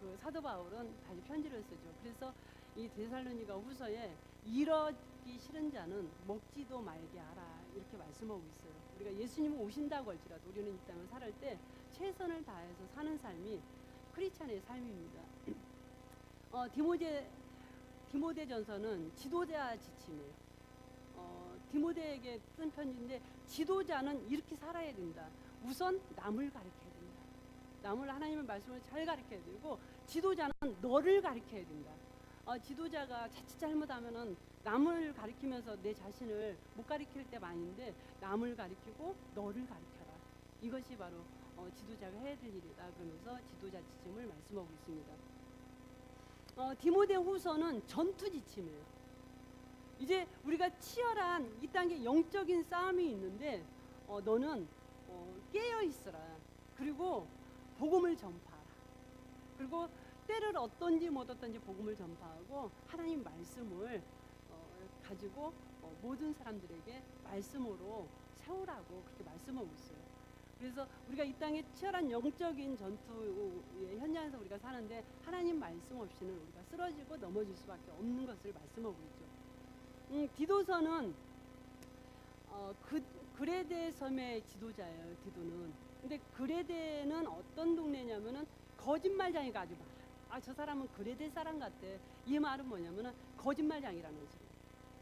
그 사도 바울은 다시 편지를 쓰죠. 그래서 이 데살로니가 후서에 이러기 싫은 자는 먹지도 말게 하라 이렇게 말씀하고 있어요. 우리가 예수님이 오신다고 할지라도 우리는 이 땅을 살을 때 최선을 다해서 사는 삶이 크리스찬의 삶입니다. 디모데전서는 지도자 지침이에요. 디모데에게 쓴 편지인데 지도자는 이렇게 살아야 된다. 우선 남을 가르쳐야 된다. 남을 하나님의 말씀을 잘 가르쳐야 되고 지도자는 너를 가르쳐야 된다. 지도자가 자칫 잘못하면은 남을 가르치면서 내 자신을 못 가르칠 때 많은데 남을 가르치고 너를 가르쳐라. 이것이 바로 지도자가 해야 될 일이다. 그러면서 지도자 지침을 말씀하고 있습니다. 디모데후서는 전투 지침이에요. 이제 우리가 치열한 이 땅에 영적인 싸움이 있는데 너는 깨어 있으라. 그리고 복음을 전파하라. 그리고 때를 어떤지 못 어떤지 복음을 전파하고 하나님 말씀을 가지고 모든 사람들에게 말씀으로 세우라고 그렇게 말씀하고 있어요. 그래서 우리가 이 땅에 치열한 영적인 전투의 현장에서 우리가 사는데 하나님 말씀 없이는 우리가 쓰러지고 넘어질 수밖에 없는 것을 말씀하고 있죠. 디도서는 그레데 섬의 지도자예요. 디도는. 근데 그레데는 어떤 동네냐면은 거짓말쟁이가 아주 많아요. 저 사람은 그레데 사람 같대. 이 말은 뭐냐면은 거짓말쟁이라는 소리예요.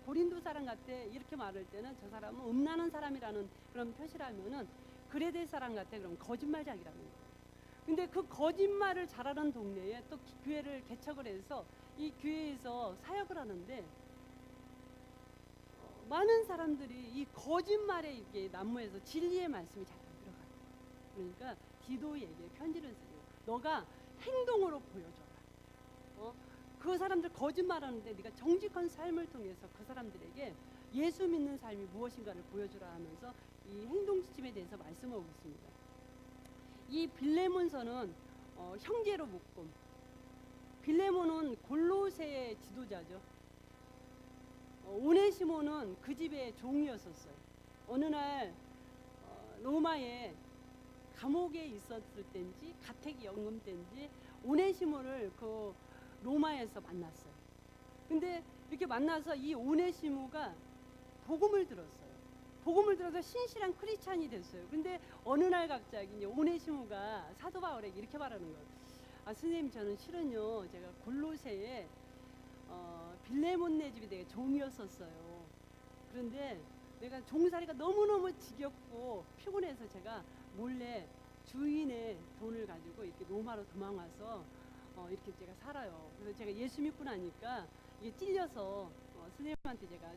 고린도 사람 같대. 이렇게 말할 때는 저 사람은 음란한 사람이라는 그런 표시라면은 그레데 사람 같아. 그럼 거짓말쟁이라는 거예요. 근데 그 거짓말을 잘하는 동네에 또 교회를 개척을 해서 이 교회에서 사역을 하는데 많은 사람들이 이 거짓말에 이게 난무해서 진리의 말씀이 잘 안 들어가요. 그러니까 디도에게 편지를 쓰죠. 너가 행동으로 보여줘라. 그 사람들 거짓말하는데 네가 정직한 삶을 통해서 그 사람들에게 예수 믿는 삶이 무엇인가를 보여주라 하면서 이 행동 지침에 대해서 말씀하고 있습니다. 이 빌레몬서는 형제로 묶음. 빌레몬은 골로새의 지도자죠. 오네시모는 그 집의 종이었었어요. 어느 날 로마에 감옥에 있었을 때인지 가택이 연금 때인지 오네시모를 그 로마에서 만났어요. 근데 이렇게 만나서 이 오네시모가 복음을 들었어요. 복음을 들어서 신실한 크리스찬이 됐어요. 근데 어느 날 갑자기 이제 오네시모가 사도 바울에게 이렇게 말하는 거예요. 선생님, 저는 실은요 제가 골로새에 빌레몬네 집이 되게 종이었었어요. 그런데 내가 종살이가 너무너무 지겹고 피곤해서 제가 몰래 주인의 돈을 가지고 이렇게 로마로 도망와서 이렇게 제가 살아요. 그래서 제가 예수 믿고 나니까 이게 찔려서 선생님한테 제가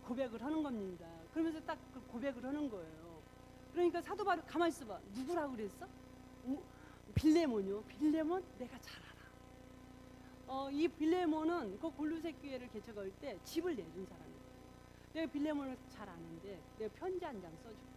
고백을 하는 겁니다. 그러면서 딱 그 고백을 하는 거예요. 그러니까 사도 바울이 가만히 있어봐. 누구라고 그랬어? 빌레몬이요. 빌레몬? 내가 잘 알아. 이 빌레몬은 그 골로새 교회를 개척할 때 집을 내준 사람이에요. 내가 빌레몬을 잘 아는데 내가 편지 한 장 써줄게.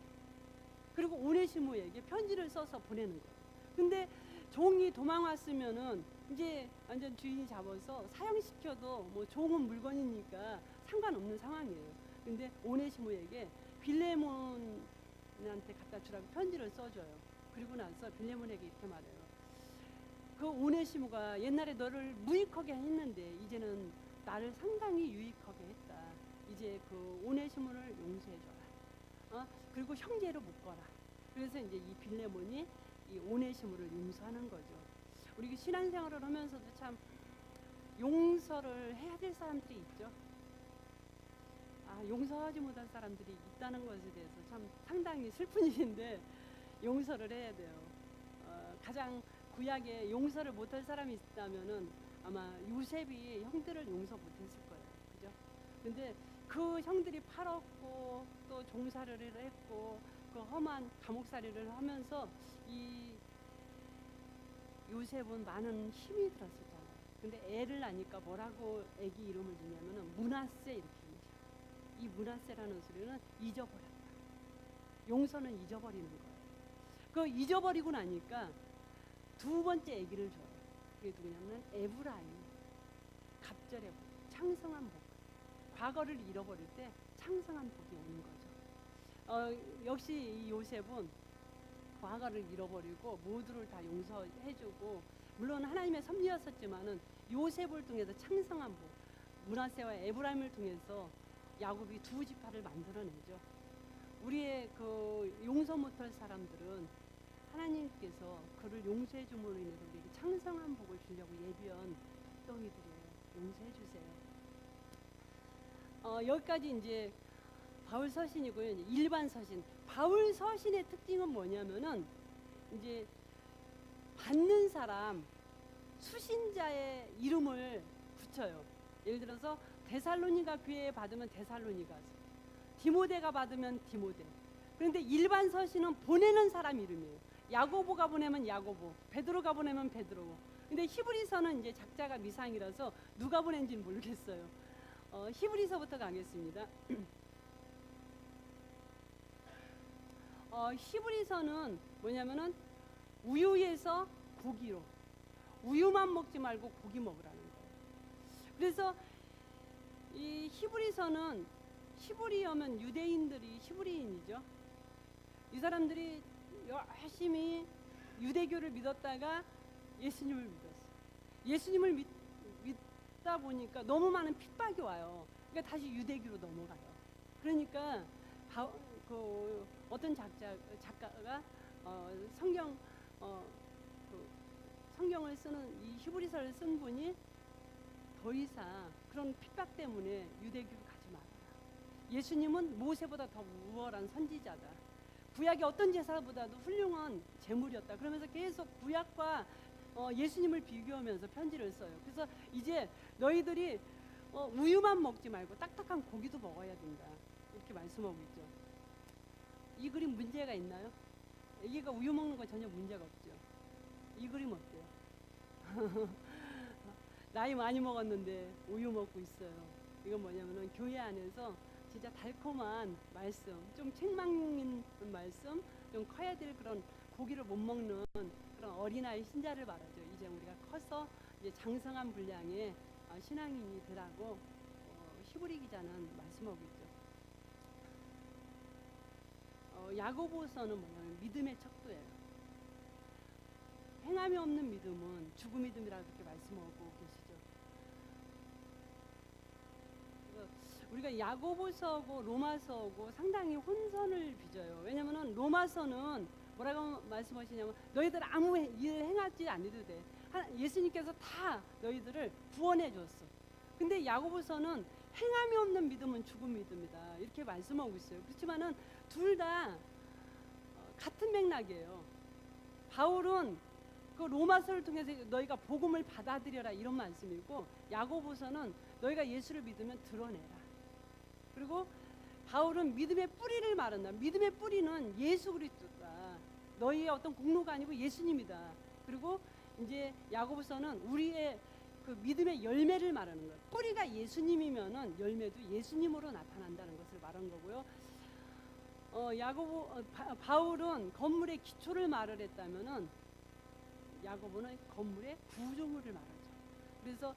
그리고 오네시모에게 편지를 써서 보내는 거예요. 근데 종이 도망왔으면은 이제 완전 주인이 잡아서 사형시켜도 뭐 종은 물건이니까 상관없는 상황이에요. 근데 오네시모에게 빌레몬한테 갖다 주라고 편지를 써줘요. 그리고 나서 빌레몬에게 이렇게 말해요. 그 오네시모가 옛날에 너를 무익하게 했는데 이제는 나를 상당히 유익하게 했다. 이제 그 오네시모를 용서해줘라. 그리고 형제로 묶어라. 그래서 이제 이 빌레몬이 이 오네시모를 용서하는 거죠. 우리 신앙생활을 하면서도 참 용서를 해야 될 사람들이 있죠. 용서하지 못한 사람들이 있다는 것에 대해서 참 상당히 슬픈 일인데 용서를 해야 돼요. 가장 구약에 용서를 못할 사람이 있다면은 아마 요셉이 형들을 용서 못했을 거예요. 그죠? 근데 그 형들이 팔았고 또 종살이를 했고 그 험한 감옥살이를 하면서 이 요셉은 많은 힘이 들었었잖아요. 근데 애를 낳으니까 뭐라고 애기 이름을 주냐면은 문하세 이렇게 합니다. 이 문하세라는 소리는 잊어버렸다. 용서는 잊어버리는 거예요. 그 잊어버리고 나니까 두 번째 아기를 줘요. 그게 누구냐면 에브라임, 갑절의 복, 창성한 복. 과거를 잃어버릴 때 창성한 복이 오는 거죠. 역시 이 요셉은 과거를 잃어버리고 모두를 다 용서해주고 물론 하나님의 섭리였었지만은 요셉을 통해서 창성한 복, 므낫세와 에브라임을 통해서 야곱이 두 지파를 만들어내죠. 우리의 그 용서 못할 사람들은 하나님께서 그를 용서해 줌으로 인해서 우리에게 창성한 복을 주려고 예비한 덕덩이들이에요. 용서해 주세요. 여기까지 이제 바울 서신이고요. 이제 일반 서신. 바울 서신의 특징은 뭐냐면은 이제 받는 사람 수신자의 이름을 붙여요. 예를 들어서 데살로니가 교회에 받으면 데살로니가서, 디모데가 받으면 디모데. 그런데 일반 서신은 보내는 사람 이름이에요. 야고보가 보내면 야고보, 베드로가 보내면 베드로. 근데 히브리서는 이제 작자가 미상이라서 누가 보낸지는 모르겠어요. 히브리서부터 가겠습니다. 히브리서는 뭐냐면은 우유에서 고기로, 우유만 먹지 말고 고기 먹으라는 거예요. 그래서 이 히브리서는 히브리어면 유대인들이 히브리인이죠. 이 사람들이 열심히 유대교를 믿었다가 예수님을 믿었어요. 예수님을 믿다 보니까 너무 많은 핍박이 와요. 그러니까 다시 유대교로 넘어가요. 그러니까 어떤 작가가 성경을 쓰는 이 히브리서를 쓴 분이 더 이상 그런 핍박 때문에 유대교를 가지 말아라. 예수님은 모세보다 더 우월한 선지자다. 구약의 어떤 제사보다도 훌륭한 제물이었다. 그러면서 계속 구약과 예수님을 비교하면서 편지를 써요. 그래서 이제 너희들이 우유만 먹지 말고 딱딱한 고기도 먹어야 된다. 이렇게 말씀하고 있죠. 이 그림 문제가 있나요? 애기가 우유 먹는 건 전혀 문제가 없죠. 이 그림 어때요? 나이 많이 먹었는데 우유 먹고 있어요. 이건 뭐냐면은 교회 안에서 진짜 달콤한 말씀, 좀 책망인 말씀, 좀 커야 될 그런 고기를 못 먹는 그런 어린아이 신자를 말하죠. 이제 우리가 커서 이제 장성한 분량의 신앙인이 되라고 히브리 기자는 말씀하고 있죠. 야고보서는 뭐냐면 믿음의 척도예요. 행함이 없는 믿음은 죽음 믿음이라고 그렇게 말씀하고 계시죠. 우리가 야고보서하고 로마서하고 상당히 혼선을 빚어요. 왜냐면은 로마서는 뭐라고 말씀하시냐면 너희들 아무 일을 행하지 않아도 돼. 예수님께서 다 너희들을 구원해 줬어. 근데 야고보서는 행함이 없는 믿음은 죽은 믿음이다. 이렇게 말씀하고 있어요. 그렇지만은 둘 다 같은 맥락이에요. 바울은 그 로마서를 통해서 너희가 복음을 받아들여라 이런 말씀이고, 야고보서는 너희가 예수를 믿으면 드러내라. 그리고 바울은 믿음의 뿌리를 말한다. 믿음의 뿌리는 예수 그리스도다. 너희의 어떤 공로가 아니고 예수님이다. 그리고 이제 야고보서는 우리의 그 믿음의 열매를 말하는 거예요. 뿌리가 예수님이면은 열매도 예수님으로 나타난다는 것을 말한 거고요. 바울은 건물의 기초를 말을 했다면은 야고보는 건물의 구조물을 말하죠. 그래서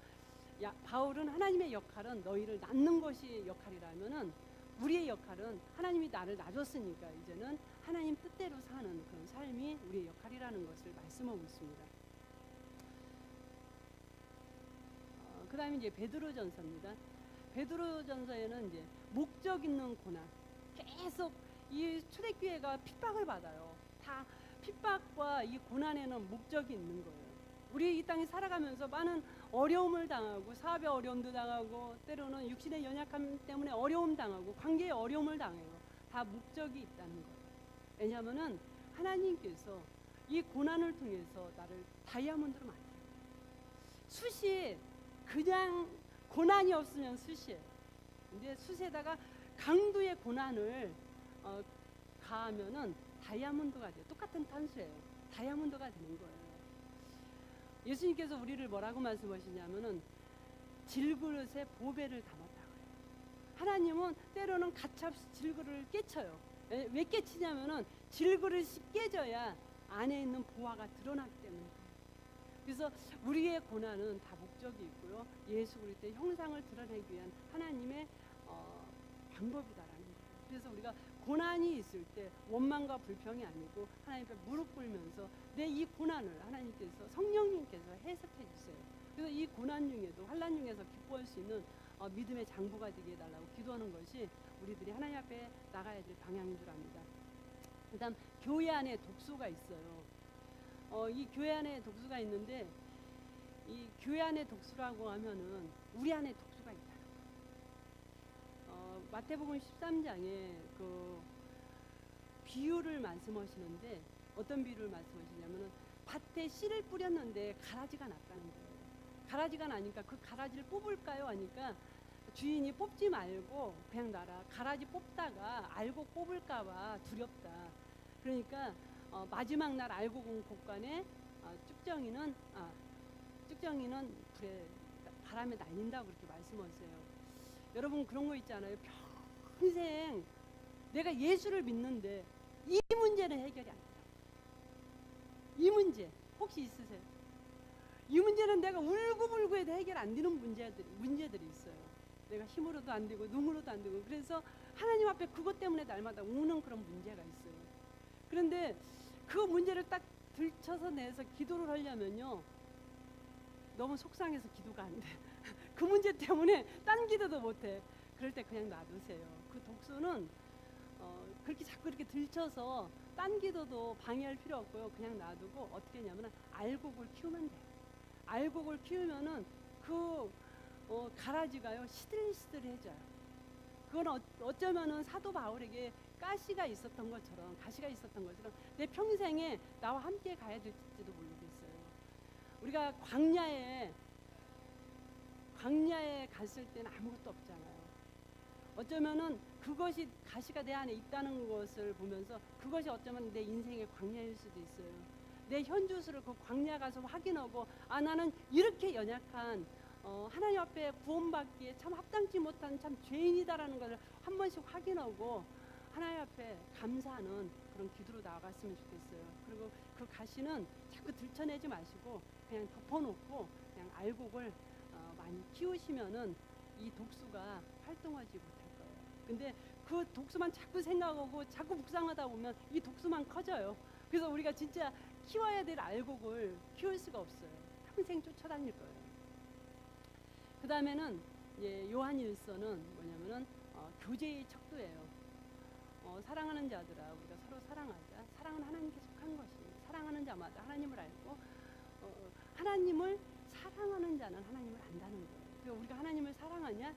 바울은 하나님의 역할은 너희를 낳는 것이 역할이라면은 우리의 역할은 하나님이 나를 낳았으니까 이제는 하나님 뜻대로 사는 그런 삶이 우리의 역할이라는 것을 말씀하고 있습니다. 그 다음에 이제 베드로전서입니다. 베드로전서에는 이제 목적 있는 고난, 계속 이 초대교회가 핍박을 받아요. 다 핍박과 이 고난에는 목적이 있는 거예요. 우리 이 땅에 살아가면서 많은 어려움을 당하고 사업의 어려움도 당하고 때로는 육신의 연약함 때문에 어려움 당하고 관계의 어려움을 당해요. 다 목적이 있다는 거예요. 왜냐하면은 하나님께서 이 고난을 통해서 나를 다이아몬드로 만들어요. 숯이 그냥 고난이 없으면 숯이에요. 근데 숯에다가 강도의 고난을 가하면은 다이아몬드가 돼요. 똑같은 탄수예요. 다이아몬드가 되는 거예요. 예수님께서 우리를 뭐라고 말씀하시냐면은 질그릇에 보배를 담았다고 해요. 하나님은 때로는 가차없이 질그릇을 깨쳐요. 왜 깨치냐면은 질그릇이 깨져야 안에 있는 보화가 드러나기 때문이에요. 그래서 우리의 고난은 다 목적이 있고요. 예수 그리스도의 형상을 드러내기 위한 하나님의 방법이다라는 거예요. 그래서 우리가 고난이 있을 때 원망과 불평이 아니고 하나님 앞에 무릎 꿇으면서 내 이 고난을 하나님께서 성령님께서 해석해 주세요. 그래서 이 고난 중에도 환난 중에서 기뻐할 수 있는 믿음의 장부가 되게 해달라고 기도하는 것이 우리들이 하나님 앞에 나가야 될 방향인 줄 압니다. 그다음 교회 안에 독수가 있어요. 이 교회 안에 독수가 있는데 이 교회 안에 독수라고 하면은 우리 안에 독수가 있다는 거예요. 마태복음 13장에 그 비유를 말씀하시는데 어떤 비유를 말씀하시냐면은 밭에 씨를 뿌렸는데 가라지가 났다는 거예요. 가라지가 나니까 그 가라지를 뽑을까요? 하니까 주인이 뽑지 말고 그냥 놔라. 가라지 뽑다가 알고 뽑을까봐 두렵다. 그러니까 마지막 날 알고 본 곳간에 쭉정이는 불에 바람에 날린다고 그렇게 말씀하세요. 여러분 그런 거 있잖아요. 평생 내가 예수를 믿는데 이 문제는 해결이 안 돼요. 이 문제 혹시 있으세요? 이 문제는 내가 울고불고 해도 해결 안 되는 문제들이 있어요. 내가 힘으로도 안 되고 눈으로도 안 되고 그래서 하나님 앞에 그것 때문에 날마다 우는 그런 문제가 있어요. 그런데 그 문제를 딱 들쳐서 내서 기도를 하려면요 너무 속상해서 기도가 안 돼. 그 문제 때문에 딴 기도도 못해. 그럴 때 그냥 놔두세요. 그 독수는 그렇게 자꾸 이렇게 들쳐서 딴 기도도 방해할 필요 없고요. 그냥 놔두고 어떻게 하냐면 알곡을 키우면 돼요. 알곡을 키우면은 그 가라지가요 시들시들해져요. 그건 어쩌면은 사도 바울에게 가시가 있었던 것처럼 내 평생에 나와 함께 가야 될지도 모르겠어요. 우리가 광야에 갔을 때는 아무것도 없잖아요. 어쩌면은 그것이 가시가 내 안에 있다는 것을 보면서 그것이 어쩌면 내 인생의 광야일 수도 있어요. 내 현주소를 그 광야 가서 확인하고 나는 이렇게 연약한 하나님 앞에 구원받기에 참 합당치 못한 참 죄인이다라는 것을 한 번씩 확인하고 하나님 앞에 감사하는 그런 기도로 나아갔으면 좋겠어요. 그리고 그 가시는 자꾸 들춰내지 마시고 그냥 덮어놓고 그냥 알곡을 많이 키우시면은 이 독수가 활동하지 못할 거예요. 근데 그 독수만 자꾸 생각하고 자꾸 묵상하다 보면 이 독수만 커져요. 그래서 우리가 진짜 키워야 될 알곡을 키울 수가 없어요. 평생 쫓아다닐 거예요. 그 다음에는 요한일서는 뭐냐면은 교제의 척도예요. 사랑하는 자들아 우리가 서로 사랑하자. 사랑은 하나님께 속한 것입니다. 사랑하는 자마다 하나님을 알고 하나님을 사랑하는 자는 하나님을 안다는 거예요. 그러니까 우리가 하나님을 사랑하냐?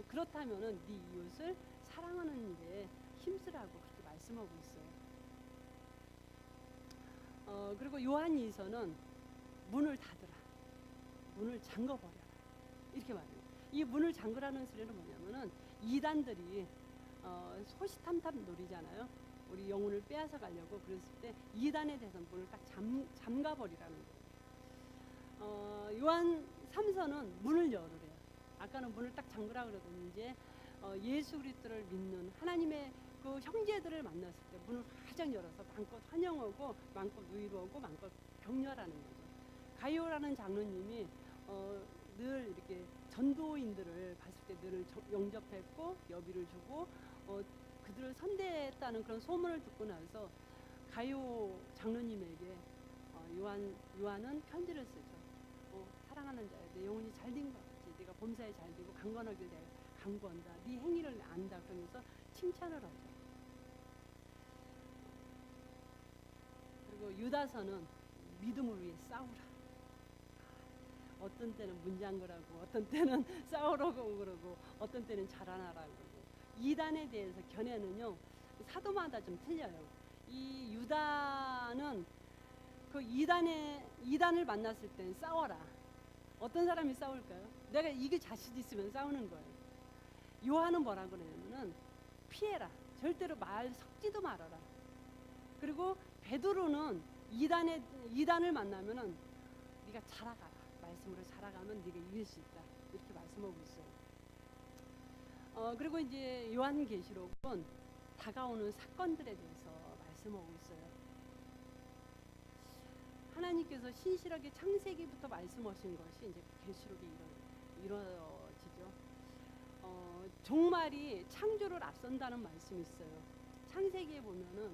그렇다면은 네 이웃을 사랑하는 데 힘쓰라고 그렇게 말씀하고 있어요. 그리고 요한일서는 문을 닫으라. 문을 잠궈버려라. 이렇게 말해요. 이 문을 잠그라는 소리는 뭐냐면은 이단들이 호시탐탐 노리잖아요. 우리 영혼을 빼앗아 가려고 그랬을 때 이단에 대해서 문을 딱 잠가버리라는 거예요. 삼손은 문을 열으래요. 아까는 문을 딱 잠그라 그러더니 이제 예수 그리스도를 믿는 하나님의 그 형제들을 만났을 때 문을 활짝 열어서 마음껏 환영하고 마음껏 위로하고 마음껏 격려하는 거죠. 가이오라는 장로님이 늘 이렇게 전도인들을 봤을 때 늘 영접했고 여비를 주고 그들을 선대했다는 그런 소문을 듣고 나서 가이오 장로님에게 요한은 편지를 쓰죠. 사랑하는 자야, 내 영혼이 잘된 것 같지. 네가 범사에 잘되고 강건하길 내가 강구한다. 네 행위를 안다. 그러면서 칭찬을 하죠. 그리고 유다서는 믿음을 위해 싸우라. 어떤 때는 문장그라고, 어떤 때는 싸우라고 그러고, 어떤 때는 자라나라고 그러고. 이단에 대해서 견해는요 사도마다 좀 틀려요. 이 유다는 그 이단을 만났을 땐 싸워라. 어떤 사람이 싸울까요? 내가 이게 자신 있으면 싸우는 거예요. 요한은 뭐라 그러냐면은 피해라. 절대로 말 섞지도 말아라. 그리고 베드로는 이단을 만나면은 네가 자라가라. 말씀으로 자라가면 네가 이길 수 있다. 이렇게 말씀하고 있어요. 그리고 이제 요한계시록은 다가오는 사건들에 대해서 말씀하고 있어요. 하나님께서 신실하게 창세기부터 말씀하신 것이 이제 계시록에 이루어지죠. 종말이 창조를 앞선다는 말씀이 있어요. 창세기에 보면은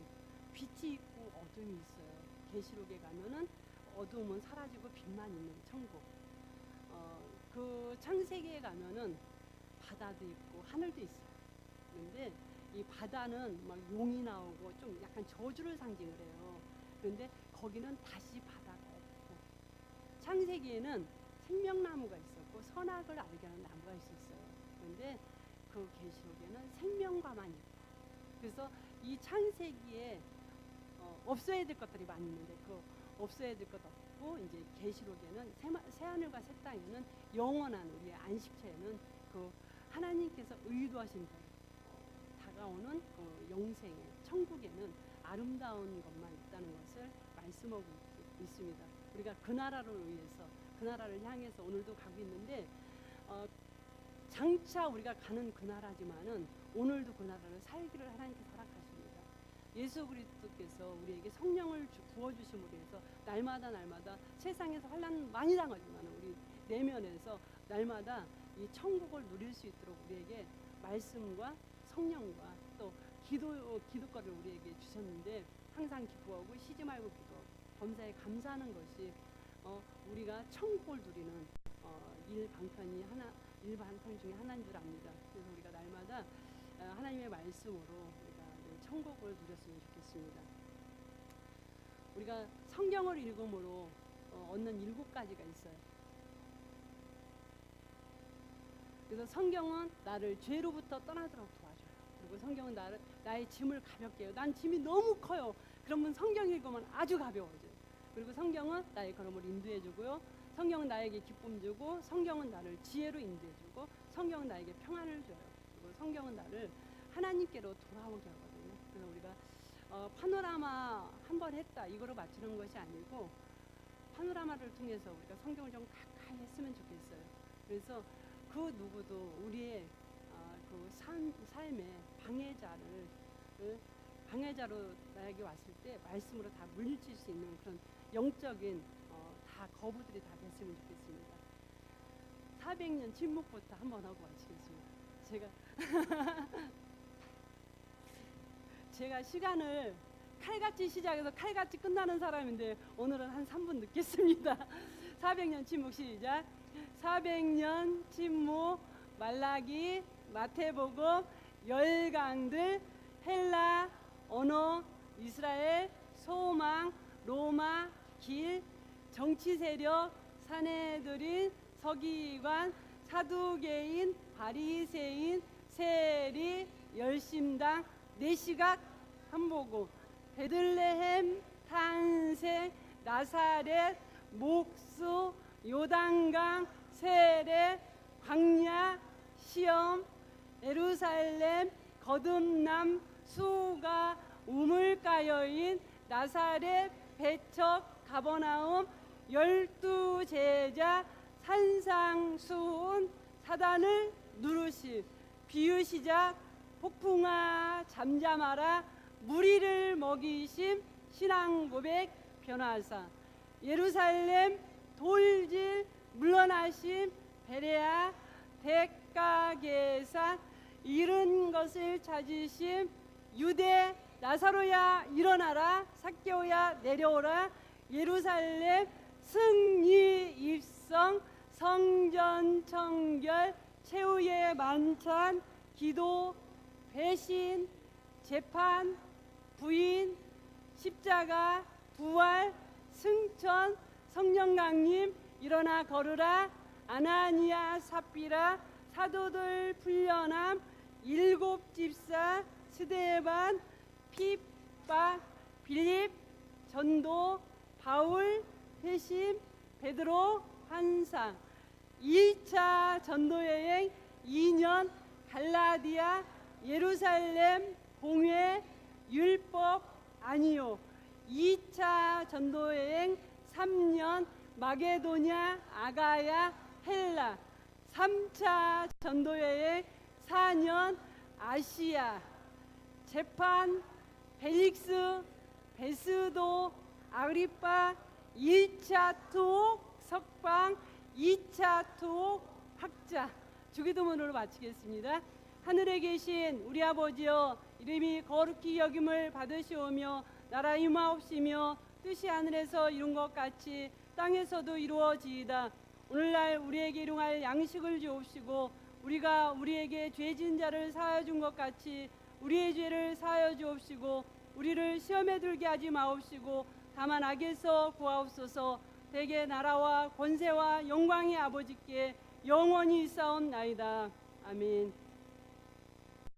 빛이 있고 어둠이 있어요. 계시록에 가면은 어둠은 사라지고 빛만 있는 천국. 그 창세기에 가면은 바다도 있고 하늘도 있어요. 그런데 이 바다는 막 용이 나오고 좀 약간 저주를 상징을 해요. 그런데 거기는 다시 바다가 없고, 창세기에는 생명나무가 있었고 선악을 알게 하는 나무가 있었어요. 그런데 그 계시록에는 생명과만 있고, 그래서 이 창세기에 없어야 될 것들이 많이 있는데 그 없어야 될 것 없고, 이제 계시록에는 새 하늘과 새 땅에는 영원한 우리의 안식처에는 그 하나님께서 의도하신 대로 다가오는 그 영생의 천국에는 아름다운 것만 있다는 것을 말씀하고 있습니다. 우리가 그 나라를 위해서, 그 나라를 향해서 오늘도 가고 있는데 장차 우리가 가는 그 나라지만은 오늘도 그 나라를 살기를 하나님께서 허락하십니다. 예수 그리스도께서 우리에게 성령을 부어주심으로 해서 날마다 세상에서 환난 많이 당하지만 우리 내면에서 날마다 이 천국을 누릴 수 있도록 우리에게 말씀과 성령과 또 기도거를 우리에게 주셨는데, 항상 기뻐하고 쉬지 말고 기도하고 범사에 감사하는 것이 우리가 천국을 누리는 일방편 중에 하나인 줄 압니다. 그래서 우리가 날마다 하나님의 말씀으로 우리가 천국을 누렸으면 좋겠습니다. 우리가 성경을 읽음으로 얻는 7가지가 있어요. 그래서 성경은 나를 죄로부터 떠나도록 도와줘요. 그리고 성경은 나의 짐을 가볍게 해요. 난 짐이 너무 커요. 그러면 성경 읽으면 아주 가벼워져요. 그리고 성경은 나의 걸음을 인도해주고요. 성경은 나에게 기쁨 주고, 성경은 나를 지혜로 인도해주고, 성경은 나에게 평안을 줘요. 그리고 성경은 나를 하나님께로 돌아오게 하거든요. 그래서 우리가 파노라마 한번 했다 이거로 맞추는 것이 아니고, 파노라마를 통해서 우리가 성경을 좀 가까이 했으면 좋겠어요. 그래서 그 누구도 우리의 그 삶의 방해자로 나에게 왔을 때 말씀으로 다 물리칠 수 있는 그런 영적인 다 거부들이 다 됐으면 좋겠습니다. 400년 침묵부터 한번 하고 마치겠습니다. 제가 시간을 칼같이 시작해서 칼같이 끝나는 사람인데 오늘은 한 3분 늦겠습니다. 400년 침묵 시작. 400년 침묵, 말라기, 마태복음, 열강들, 헬라, 언어, 이스라엘, 소망, 로마, 길, 정치 세력, 사내들인, 서기관, 사두개인, 바리새인, 세리, 열심당, 내시각, 한복음, 베들레헴, 탄생, 나사렛, 목수, 요단강, 세례, 광야, 시험, 예루살렘, 거듭남, 수가, 우물가 여인, 나사렛, 배척, 가버나움, 12 제자, 산상수훈 사단을 누르시 비유시작 폭풍아 잠잠하라 무리를 먹이심 신앙고백 변화사 예루살렘 돌질 물러나심 베레아 대가계산 잃은 것을 찾으심 유대 나사로야 일어나라 삭개오야 내려오라 예루살렘 승리 입성 성전 청결 최후의 만찬 기도 배신 재판 부인 십자가 부활 승천 성령 강림 일어나 걸으라 아나니아 삽비라 사도들 풀려남 일곱 집사 스데반 피바 빌립 전도 바울 회심 베드로 환상 1차 전도여행 2년 갈라디아 예루살렘 공회 율법 아니요 2차 전도여행 3년 마게도냐 아가야 헬라 3차 전도여행 4년 아시아 재판 벨릭스 베스도 아그리파 1차 투옥 석방 2차 투옥 학자 주기도문으로 마치겠습니다. 하늘에 계신 우리 아버지여 이름이 거룩히 여김을 받으시오며 나라 임하옵시며 뜻이 하늘에서 이룬 것 같이 땅에서도 이루어지이다. 오늘날 우리에게 일용할 양식을 주옵시고 우리가 우리에게 죄 지은 자를 사하여 준 것 같이 우리의 죄를 사하여 주옵시고 우리를 시험에 들게 하지 마옵시고 다만 악에서 구하옵소서. 대개 나라와 권세와 영광의 아버지께 영원히 있사옵나이다. 아멘.